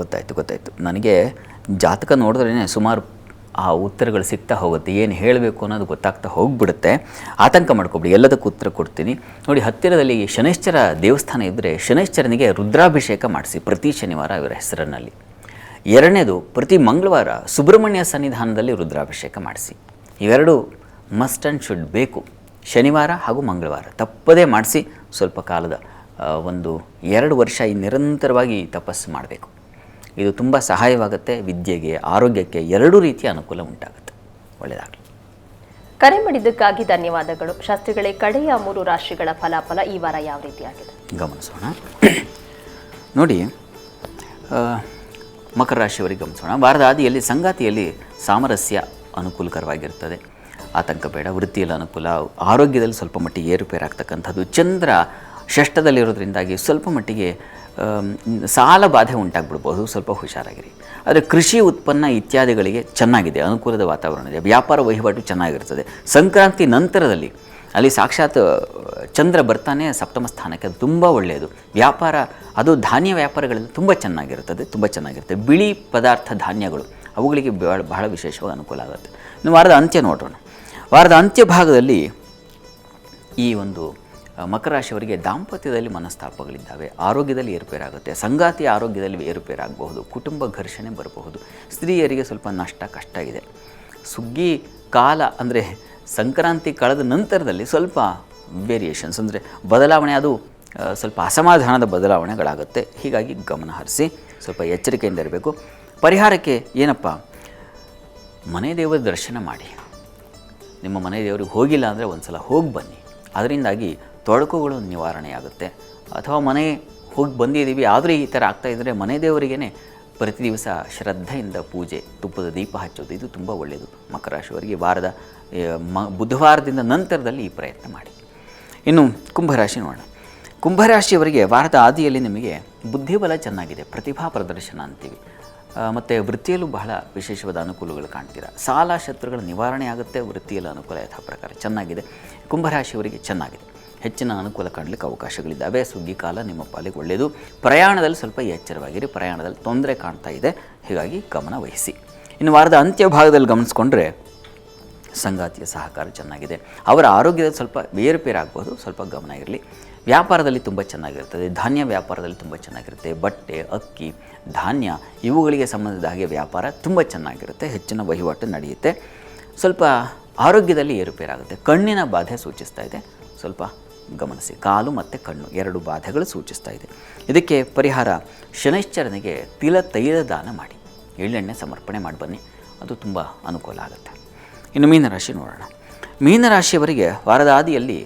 ಗೊತ್ತಾಯ್ತು. ನನಗೆ ಜಾತಕ ನೋಡಿದ್ರೇ ಸುಮಾರು ಆ ಉತ್ತರಗಳು ಸಿಗ್ತಾ ಹೋಗುತ್ತೆ. ಏನು ಹೇಳಬೇಕು ಅನ್ನೋದು ಗೊತ್ತಾಗ್ತಾ ಹೋಗ್ಬಿಡುತ್ತೆ. ಆತಂಕ ಮಾಡ್ಕೊಬಿಡಿ, ಎಲ್ಲದಕ್ಕೂ ಉತ್ತರ ಕೊಡ್ತೀನಿ. ನೋಡಿ, ಹತ್ತಿರದಲ್ಲಿ ಶನೈಶ್ಚರ ದೇವಸ್ಥಾನ ಇದ್ದರೆ ಶನೈಶ್ಚರನಿಗೆ ರುದ್ರಾಭಿಷೇಕ ಮಾಡಿಸಿ ಪ್ರತಿ ಶನಿವಾರ ಇವರ ಹೆಸರಿನಲ್ಲಿ. ಎರಡನೇದು, ಪ್ರತಿ ಮಂಗಳವಾರ ಸುಬ್ರಹ್ಮಣ್ಯ ಸನ್ನಿಧಾನದಲ್ಲಿ ರುದ್ರಾಭಿಷೇಕ ಮಾಡಿಸಿ. ಇವೆರಡು ಮಸ್ಟ್ ಆ್ಯಂಡ್ ಶುಡ್ ಬೇಕು, ಶನಿವಾರ ಹಾಗೂ ಮಂಗಳವಾರ ತಪ್ಪದೇ ಮಾಡಿಸಿ. ಸ್ವಲ್ಪ ಕಾಲದ 1-2 ವರ್ಷ ನಿರಂತರವಾಗಿ ತಪಸ್ಸು ಮಾಡಬೇಕು. ಇದು ತುಂಬ ಸಹಾಯವಾಗುತ್ತೆ. ವಿದ್ಯೆಗೆ, ಆರೋಗ್ಯಕ್ಕೆ ಎರಡೂ ರೀತಿಯ ಅನುಕೂಲ ಉಂಟಾಗುತ್ತೆ. ಒಳ್ಳೆಯದಾಗಲಿ. ಕರೆ ಮಾಡಿದ್ದಕ್ಕಾಗಿ ಧನ್ಯವಾದಗಳು. ಶಾಸ್ತ್ರಿಗಳೇ, ಕಡೆಯ 3 ರಾಶಿಗಳ ಫಲಾಫಲ ಈ ವಾರ ಯಾವ ರೀತಿಯಾಗಿದೆ ಗಮನಿಸೋಣ. ನೋಡಿ, ಮಕರ ರಾಶಿಯವರಿಗೆ ಗಮನಿಸೋಣ. ವಾರದ ಆದಿಯಲ್ಲಿ ಸಂಗಾತಿಯಲ್ಲಿ ಸಾಮರಸ್ಯ ಅನುಕೂಲಕರವಾಗಿರ್ತದೆ, ಆತಂಕ ಬೇಡ. ವೃತ್ತಿಯಲ್ಲಿ ಅನುಕೂಲ, ಆರೋಗ್ಯದಲ್ಲಿ ಸ್ವಲ್ಪ ಮಟ್ಟಿಗೆ ಏರುಪೇರಾಗ್ತಕ್ಕಂಥದ್ದು. ಚಂದ್ರ ಷಷ್ಠದಲ್ಲಿರೋದ್ರಿಂದಾಗಿ ಸ್ವಲ್ಪ ಮಟ್ಟಿಗೆ ಸಾಲ ಬಾಧೆ ಉಂಟಾಗ್ಬಿಡ್ಬೋದು, ಸ್ವಲ್ಪ ಹುಷಾರಾಗಿರಿ. ಆದರೆ ಕೃಷಿ ಉತ್ಪನ್ನ ಇತ್ಯಾದಿಗಳಿಗೆ ಚೆನ್ನಾಗಿದೆ, ಅನುಕೂಲದ ವಾತಾವರಣ ಇದೆ. ವ್ಯಾಪಾರ ವಹಿವಾಟು ಚೆನ್ನಾಗಿರ್ತದೆ. ಸಂಕ್ರಾಂತಿ ನಂತರದಲ್ಲಿ ಅಲ್ಲಿ ಸಾಕ್ಷಾತ್ ಚಂದ್ರ ಬರ್ತಾನೆ ಸಪ್ತಮ ಸ್ಥಾನಕ್ಕೆ, ಅದು ತುಂಬ ಒಳ್ಳೆಯದು. ವ್ಯಾಪಾರ ಅದು ಧಾನ್ಯ ವ್ಯಾಪಾರಗಳಲ್ಲಿ ತುಂಬ ಚೆನ್ನಾಗಿರ್ತದೆ, ತುಂಬ ಚೆನ್ನಾಗಿರುತ್ತೆ. ಬಿಳಿ ಪದಾರ್ಥ ಧಾನ್ಯಗಳು ಅವುಗಳಿಗೆ ಬಹಳ ವಿಶೇಷವಾಗಿ ಅನುಕೂಲ ಆಗುತ್ತೆ. ಇನ್ನು ವಾರದ ಅಂತ್ಯ ನೋಡೋಣ. ವಾರದ ಅಂತ್ಯ ಭಾಗದಲ್ಲಿ ಈ ಒಂದು ಮಕರ ರಾಶಿಯವರಿಗೆ ದಾಂಪತ್ಯದಲ್ಲಿ ಮನಸ್ತಾಪಗಳಿದ್ದಾವೆ, ಆರೋಗ್ಯದಲ್ಲಿ ಏರುಪೇರಾಗುತ್ತೆ, ಸಂಗಾತಿಯ ಆರೋಗ್ಯದಲ್ಲಿ ಏರುಪೇರಾಗಬಹುದು, ಕುಟುಂಬ ಘರ್ಷಣೆ ಬರಬಹುದು, ಸ್ತ್ರೀಯರಿಗೆ ಸ್ವಲ್ಪ ನಷ್ಟ ಕಷ್ಟ ಇದೆ. ಸುಗ್ಗಿ ಕಾಲ ಅಂದರೆ ಸಂಕ್ರಾಂತಿ ಕಳೆದ ನಂತರದಲ್ಲಿ ಸ್ವಲ್ಪ ವೇರಿಯೇಷನ್ಸ್ ಅಂದರೆ ಬದಲಾವಣೆ, ಅದು ಸ್ವಲ್ಪ ಅಸಮಾಧಾನದ ಬದಲಾವಣೆಗಳಾಗುತ್ತೆ. ಹೀಗಾಗಿ ಗಮನ ಹರಿಸಿ ಸ್ವಲ್ಪ ಎಚ್ಚರಿಕೆಯಿಂದ ಇರಬೇಕು. ಪರಿಹಾರಕ್ಕೆ ಏನಪ್ಪ, ಮನೆ ದೇವರ ದರ್ಶನ ಮಾಡಿ. ನಿಮ್ಮ ಮನೆ ದೇವರಿಗೆ ಹೋಗಿಲ್ಲ ಅಂದರೆ ಒಂದು ಸಲ ಹೋಗಿ ಬನ್ನಿ. ಅದರಿಂದಾಗಿ ತೊಡಕುಗಳು ನಿವಾರಣೆಯಾಗುತ್ತೆ. ಅಥವಾ ಮನೆ ಹೋಗಿ ಬಂದಿದ್ದೀವಿ ಆದರೆ ಈ ಥರ ಆಗ್ತಾಯಿದ್ರೆ ಮನೆ ದೇವರಿಗೇ ಪ್ರತಿ ದಿವಸ ಶ್ರದ್ಧೆಯಿಂದ ಪೂಜೆ, ತುಪ್ಪದ ದೀಪ ಹಚ್ಚೋದು, ಇದು ತುಂಬ ಒಳ್ಳೆಯದು. ಮಕರ ರಾಶಿಯವರಿಗೆ ವಾರದ ಬುಧವಾರದಿಂದ ನಂತರದಲ್ಲಿ ಈ ಪ್ರಯತ್ನ ಮಾಡಿ. ಇನ್ನು ಕುಂಭರಾಶಿ ನೋಡೋಣ. ಕುಂಭರಾಶಿಯವರಿಗೆ ವಾರದ ಆದಿಯಲ್ಲಿ ನಿಮಗೆ ಬುದ್ಧಿಬಲ ಚೆನ್ನಾಗಿದೆ, ಪ್ರತಿಭಾ ಪ್ರದರ್ಶನ ಅಂತೀವಿ. ಮತ್ತು ವೃತ್ತಿಯಲ್ಲೂ ಬಹಳ ವಿಶೇಷವಾದ ಅನುಕೂಲಗಳು ಕಾಣ್ತೀರಾ. ಸಾಲ ಶತ್ರುಗಳ ನಿವಾರಣೆ ಆಗುತ್ತೆ. ವೃತ್ತಿಯಲ್ಲಿ ಅನುಕೂಲ ಯಥಾ ಪ್ರಕಾರ ಚೆನ್ನಾಗಿದೆ. ಕುಂಭರಾಶಿಯವರಿಗೆ ಚೆನ್ನಾಗಿದೆ, ಹೆಚ್ಚಿನ ಅನುಕೂಲ ಕಾಣಲಿಕ್ಕೆ ಅವಕಾಶಗಳಿದ್ದಾವೆ. ಸುಗ್ಗಿ ಕಾಲ ನಿಮ್ಮ ಪಾಲಿಗೆ ಒಳ್ಳೆಯದು. ಪ್ರಯಾಣದಲ್ಲಿ ಸ್ವಲ್ಪ ಎಚ್ಚರವಾಗಿರಿ, ಪ್ರಯಾಣದಲ್ಲಿ ತೊಂದರೆ ಕಾಣ್ತಾ ಇದೆ, ಹೀಗಾಗಿ ಗಮನ ವಹಿಸಿ. ಇನ್ನು ವಾರದ ಅಂತ್ಯ ಭಾಗದಲ್ಲಿ ಗಮನಿಸ್ಕೊಂಡ್ರೆ ಸಂಗಾತಿಯ ಸಹಕಾರ ಚೆನ್ನಾಗಿದೆ. ಅವರ ಆರೋಗ್ಯದಲ್ಲಿ ಸ್ವಲ್ಪ ಏರುಪೇರಾಗಬಹುದು, ಸ್ವಲ್ಪ ಗಮನ ಇರಲಿ. ವ್ಯಾಪಾರದಲ್ಲಿ ತುಂಬ ಚೆನ್ನಾಗಿರ್ತದೆ, ಧಾನ್ಯ ವ್ಯಾಪಾರದಲ್ಲಿ ತುಂಬ ಚೆನ್ನಾಗಿರುತ್ತೆ. ಬಟ್ಟೆ, ಅಕ್ಕಿ, ಧಾನ್ಯ ಇವುಗಳಿಗೆ ಸಂಬಂಧಿಸಿದ ಹಾಗೆ ವ್ಯಾಪಾರ ತುಂಬ ಚೆನ್ನಾಗಿರುತ್ತೆ, ಹೆಚ್ಚಿನ ವಹಿವಾಟು ನಡೆಯುತ್ತೆ. ಸ್ವಲ್ಪ ಆರೋಗ್ಯದಲ್ಲಿ ಏರುಪೇರಾಗುತ್ತೆ. ಕಣ್ಣಿನ ಬಾಧೆ ಸೂಚಿಸ್ತಾ ಇದೆ, ಸ್ವಲ್ಪ ಗಮನಿಸಿ. ಕಾಲು ಮತ್ತು ಕಣ್ಣು ಎರಡು ಬಾಧೆಗಳು ಸೂಚಿಸ್ತಾ ಇದೆ. ಇದಕ್ಕೆ ಪರಿಹಾರ ಶನೈಶ್ಚರನಿಗೆ ತೈಲ ದಾನ ಮಾಡಿ, ಎಳ್ಳೆಣ್ಣೆ ಸಮರ್ಪಣೆ ಮಾಡಿ ಬನ್ನಿ, ಅದು ತುಂಬ ಅನುಕೂಲ ಆಗುತ್ತೆ. ಇನ್ನು ಮೀನರಾಶಿ ನೋಡೋಣ. ಮೀನರಾಶಿಯವರಿಗೆ ವಾರದ ಆದಿಯಲ್ಲಿ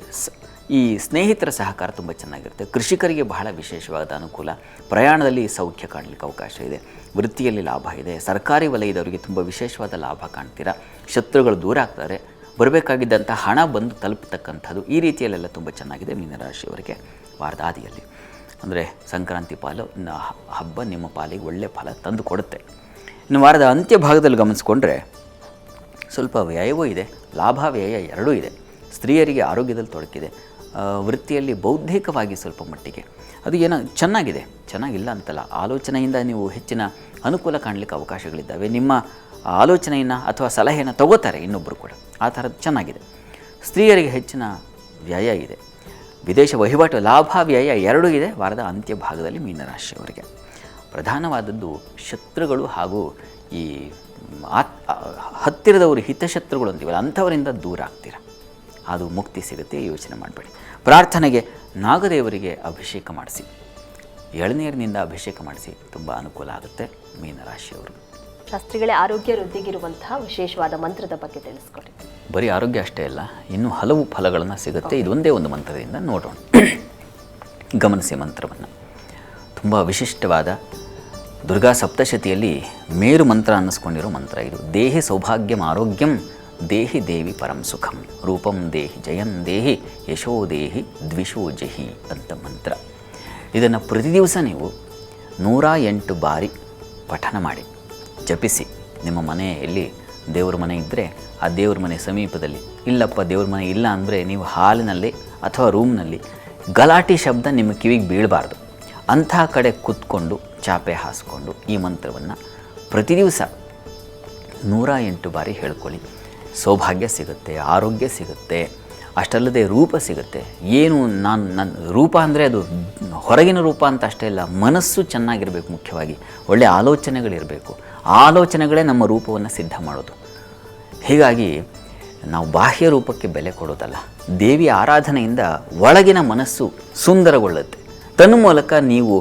ಈ ಸ್ನೇಹಿತರ ಸಹಕಾರ ತುಂಬ ಚೆನ್ನಾಗಿರುತ್ತೆ. ಕೃಷಿಕರಿಗೆ ಬಹಳ ವಿಶೇಷವಾದ ಅನುಕೂಲ. ಪ್ರಯಾಣದಲ್ಲಿ ಸೌಖ್ಯ ಕಾಣಲಿಕ್ಕೆ ಅವಕಾಶ ಇದೆ. ವೃತ್ತಿಯಲ್ಲಿ ಲಾಭ ಇದೆ. ಸರ್ಕಾರಿ ವಲಯದವರಿಗೆ ತುಂಬ ವಿಶೇಷವಾದ ಲಾಭ ಕಾಣ್ತೀರಾ. ಶತ್ರುಗಳು ದೂರ ಆಗ್ತಾರೆ. ಬರಬೇಕಾಗಿದ್ದಂಥ ಹಣ ಬಂದು ತಲುಪತಕ್ಕಂಥದ್ದು, ಈ ರೀತಿಯಲ್ಲೆಲ್ಲ ತುಂಬ ಚೆನ್ನಾಗಿದೆ ಮೀನರಾಶಿಯವರಿಗೆ ವಾರದ ಆದಿಯಲ್ಲಿ. ಅಂದರೆ ಸಂಕ್ರಾಂತಿ ಹಬ್ಬ ನಿಮ್ಮ ಪಾಲಿಗೆ ಒಳ್ಳೆಯ ಫಲ ತಂದು ಕೊಡುತ್ತೆ. ಇನ್ನು ವಾರದ ಅಂತ್ಯ ಭಾಗದಲ್ಲಿ ಗಮನಿಸ್ಕೊಂಡ್ರೆ ಸ್ವಲ್ಪ ವ್ಯಯವೂ ಇದೆ, ಲಾಭ ವ್ಯಯ ಎರಡೂ ಇದೆ. ಸ್ತ್ರೀಯರಿಗೆ ಆರೋಗ್ಯದಲ್ಲಿ ತೊಡಕಿದೆ. ವೃತ್ತಿಯಲ್ಲಿ ಬೌದ್ಧಿಕವಾಗಿ ಸ್ವಲ್ಪ ಮಟ್ಟಿಗೆ ಅದು ಏನೋ ಚೆನ್ನಾಗಿದೆ, ಚೆನ್ನಾಗಿಲ್ಲ ಅಂತಲ್ಲ. ಆಲೋಚನೆಯಿಂದ ನೀವು ಹೆಚ್ಚಿನ ಅನುಕೂಲ ಕಾಣಲಿಕ್ಕೆ ಅವಕಾಶಗಳಿದ್ದಾವೆ. ನಿಮ್ಮ ಆಲೋಚನೆಯನ್ನು ಅಥವಾ ಸಲಹೆಯನ್ನು ತಗೋತಾರೆ ಇನ್ನೊಬ್ಬರು ಕೂಡ, ಆ ಥರದ್ದು ಚೆನ್ನಾಗಿದೆ. ಸ್ತ್ರೀಯರಿಗೆ ಹೆಚ್ಚಿನ ವ್ಯಯ ಇದೆ. ವಿದೇಶ ವಹಿವಾಟು ಲಾಭ ವ್ಯಯ ಎರಡೂ ಇದೆ ವಾರದ ಅಂತ್ಯ ಭಾಗದಲ್ಲಿ ಮೀನರಾಶಿಯವರಿಗೆ. ಪ್ರಧಾನವಾದದ್ದು ಶತ್ರುಗಳು ಹಾಗೂ ಈ ಹತ್ತಿರದವರು, ಹಿತಶತ್ರುಗಳು ಅಂತೀವಲ್ಲ, ಅಂಥವರಿಂದ ದೂರ ಆಗ್ತೀರ, ಅದು ಮುಕ್ತಿ ಸಿಗುತ್ತೆ, ಯೋಚನೆ ಮಾಡಬೇಡಿ. ಪ್ರಾರ್ಥನೆಗೆ ನಾಗದೇವರಿಗೆ ಅಭಿಷೇಕ ಮಾಡಿಸಿ, ಎಳನೀರಿನಿಂದ ಅಭಿಷೇಕ ಮಾಡಿಸಿ, ತುಂಬ ಅನುಕೂಲ ಆಗುತ್ತೆ ಮೀನರಾಶಿಯವರು. ಶಾಸ್ತ್ರಿಗಳೇ, ಆರೋಗ್ಯ ವೃದ್ಧಿಗಿರುವಂತಹ ವಿಶೇಷವಾದ ಮಂತ್ರದ ಬಗ್ಗೆ ತಿಳಿಸ್ಕೊಡಿ. ಬರೀ ಆರೋಗ್ಯ ಅಷ್ಟೇ ಅಲ್ಲ, ಇನ್ನೂ ಹಲವು ಫಲಗಳನ್ನು ಸಿಗುತ್ತೆ. ಇದೊಂದೇ ಒಂದು ಮಂತ್ರದಿಂದ ನೋಡೋಣ. ಗಮನಿಸಿ ಮಂತ್ರವನ್ನು. ತುಂಬ ವಿಶಿಷ್ಟವಾದ ದುರ್ಗಾ ಸಪ್ತಶತಿಯಲ್ಲಿ ಮೇರು ಮಂತ್ರ ಅನ್ನಿಸ್ಕೊಂಡಿರೋ ಮಂತ್ರ ಇದು. ದೇಹಿ ಸೌಭಾಗ್ಯಂ ಆರೋಗ್ಯಂ ದೇಹಿ ದೇವಿ ಪರಂ ಸುಖಂ ರೂಪಂ ದೇಹಿ ಜಯಂ ದೇಹಿ ಯಶೋ ದೇಹಿ ದ್ವಿಷೋ ಜಹಿ ಅಂತ ಮಂತ್ರ. ಇದನ್ನು ಪ್ರತಿ ದಿವಸ ನೀವು 108 ಬಾರಿ ಪಠನ ಮಾಡಿ, ಜಪಿಸಿ. ನಿಮ್ಮ ಮನೆಯಲ್ಲಿ ದೇವ್ರ ಮನೆ ಇದ್ದರೆ ಆ ದೇವ್ರ ಮನೆ ಸಮೀಪದಲ್ಲಿ, ಇಲ್ಲಪ್ಪ ದೇವ್ರ ಮನೆ ಇಲ್ಲ ಅಂದರೆ ನೀವು ಹಾಲಿನಲ್ಲಿ ಅಥವಾ ರೂಮ್ನಲ್ಲಿ ಗಲಾಟೆ ಶಬ್ದ ನಿಮ್ಮ ಕಿವಿಗೆ ಬೀಳಬಾರ್ದು, ಅಂಥ ಕಡೆ ಕೂತ್ಕೊಂಡು ಚಾಪೆ ಹಾಸ್ಕೊಂಡು ಈ ಮಂತ್ರವನ್ನು ಪ್ರತಿ ದಿವಸ 108 ಬಾರಿ ಹೇಳ್ಕೊಳ್ಳಿ. ಸೌಭಾಗ್ಯ ಸಿಗುತ್ತೆ, ಆರೋಗ್ಯ ಸಿಗುತ್ತೆ, ಅಷ್ಟಲ್ಲದೆ ರೂಪ ಸಿಗುತ್ತೆ. ಏನು ನನ್ನ ರೂಪ ಅಂದರೆ ಅದು ಹೊರಗಿನ ರೂಪ ಅಂತ ಅಷ್ಟೇ ಇಲ್ಲ, ಮನಸ್ಸು ಚೆನ್ನಾಗಿರಬೇಕು. ಮುಖ್ಯವಾಗಿ ಒಳ್ಳೆಯ ಆಲೋಚನೆಗಳಿರಬೇಕು. ಆಲೋಚನೆಗಳೇ ನಮ್ಮ ರೂಪವನ್ನು ಸಿದ್ಧ ಮಾಡೋದು. ಹೀಗಾಗಿ ನಾವು ಬಾಹ್ಯ ರೂಪಕ್ಕೆ ಬೆಲೆ ಕೊಡೋದಲ್ಲ, ದೇವಿಯ ಆರಾಧನೆಯಿಂದ ಒಳಗಿನ ಮನಸ್ಸು ಸುಂದರಗೊಳ್ಳುತ್ತೆ. ತನ್ಮೂಲಕ ನೀವು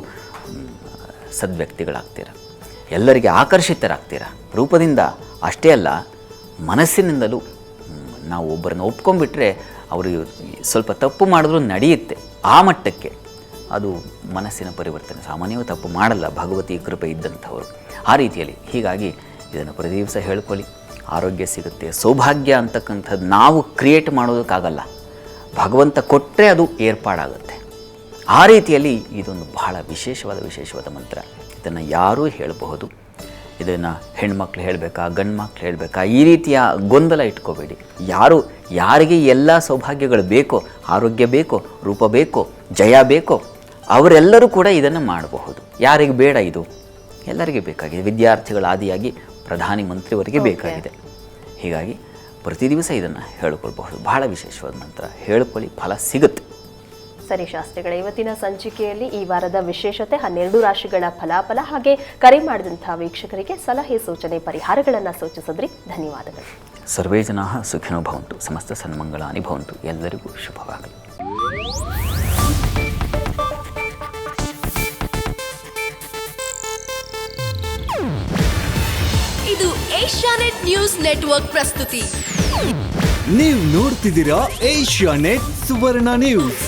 ಸದ್ವ್ಯಕ್ತಿಗಳಾಗ್ತೀರ, ಎಲ್ಲರಿಗೆ ಆಕರ್ಷಿತರಾಗ್ತೀರ. ರೂಪದಿಂದ ಅಷ್ಟೇ ಅಲ್ಲ, ಮನಸ್ಸಿನಿಂದಲೂ ನಾವು ಒಬ್ಬರನ್ನು ಒಪ್ಕೊಂಡ್ಬಿಟ್ರೆ ಅವರು ಸ್ವಲ್ಪ ತಪ್ಪು ಮಾಡಿದ್ರೂ ನಡೆಯುತ್ತೆ. ಆ ಮಟ್ಟಕ್ಕೆ ಅದು ಮನಸ್ಸಿನ ಪರಿವರ್ತನೆ. ಸಾಮಾನ್ಯವಾಗಿ ತಪ್ಪು ಮಾಡಲ್ಲ ಭಗವತಿ ಕೃಪೆ ಇದ್ದಂಥವರು, ಆ ರೀತಿಯಲ್ಲಿ. ಹೀಗಾಗಿ ಇದನ್ನು ಪ್ರತಿ ದಿವಸ ಹೇಳ್ಕೊಳ್ಳಿ, ಆರೋಗ್ಯ ಸಿಗುತ್ತೆ. ಸೌಭಾಗ್ಯ ಅಂತಕ್ಕಂಥದ್ದು ನಾವು ಕ್ರಿಯೇಟ್ ಮಾಡೋದಕ್ಕಾಗಲ್ಲ, ಭಗವಂತ ಕೊಟ್ಟರೆ ಅದು ಏರ್ಪಾಡಾಗುತ್ತೆ. ಆ ರೀತಿಯಲ್ಲಿ ಇದೊಂದು ಬಹಳ ವಿಶೇಷವಾದ ಮಂತ್ರ. ಇದನ್ನು ಯಾರೂ ಹೇಳಬಹುದು. ಇದನ್ನು ಹೆಣ್ಮಕ್ಳು ಹೇಳಬೇಕಾ ಗಂಡು ಮಕ್ಳು ಹೇಳಬೇಕಾ ಈ ರೀತಿಯ ಗೊಂದಲ ಇಟ್ಕೋಬೇಡಿ. ಯಾರಿಗೆ ಎಲ್ಲ ಸೌಭಾಗ್ಯಗಳು ಬೇಕೋ, ಆರೋಗ್ಯ ಬೇಕೋ, ರೂಪ ಬೇಕೋ, ಜಯ ಬೇಕೋ, ಅವರೆಲ್ಲರೂ ಕೂಡ ಇದನ್ನು ಮಾಡಬಹುದು. ಯಾರಿಗೆ ಬೇಡ ಇದು? ಎಲ್ಲರಿಗೆ ಬೇಕಾಗಿದೆ. ವಿದ್ಯಾರ್ಥಿಗಳ ಆದಿಯಾಗಿ ಪ್ರಧಾನಿ ಮಂತ್ರಿಯವರಿಗೆ ಬೇಕಾಗಿದೆ. ಹೀಗಾಗಿ ಪ್ರತಿ ದಿವಸ ಇದನ್ನು ಹೇಳಿಕೊಳ್ಬಹುದು. ಬಹಳ ವಿಶೇಷವಾದ ನಂತರ ಹೇಳ್ಕೊಳ್ಳಿ, ಫಲ ಸಿಗುತ್ತೆ. ಸರಿ ಶಾಸ್ತ್ರಿಗಳ, ಇವತ್ತಿನ ಸಂಚಿಕೆಯಲ್ಲಿ ಈ ವಾರದ ವಿಶೇಷತೆ 12 ರಾಶಿಗಳ ಫಲಾಫಲ ಹಾಗೆ ಕರೆ ಮಾಡಿದಂತಹ ವೀಕ್ಷಕರಿಗೆ ಸಲಹೆ ಸೂಚನೆ ಪರಿಹಾರಗಳನ್ನು ಸೂಚಿಸಿದ್ರಿ. ಧನ್ಯವಾದಗಳು. ಸರ್ವೇ ಜನಾಃ ಸುಖಿನೋ ಭವಂತು, ಸಮಸ್ತ ಸನ್ಮಂಗಳಾನಿ ಭವಂತು. ಎಲ್ಲರಿಗೂ ಶುಭವಾಗಲಿ. ಇದು ಏಷ್ಯಾನೆಟ್ ನ್ಯೂಸ್ ನೆಟ್ವರ್ಕ್ ಪ್ರಸ್ತುತಿ. ನೀವು ನೋಡ್ತಿದ್ದೀರಾ ಏಷ್ಯಾನೆಟ್ ಸುವರ್ಣ ನ್ಯೂಸ್.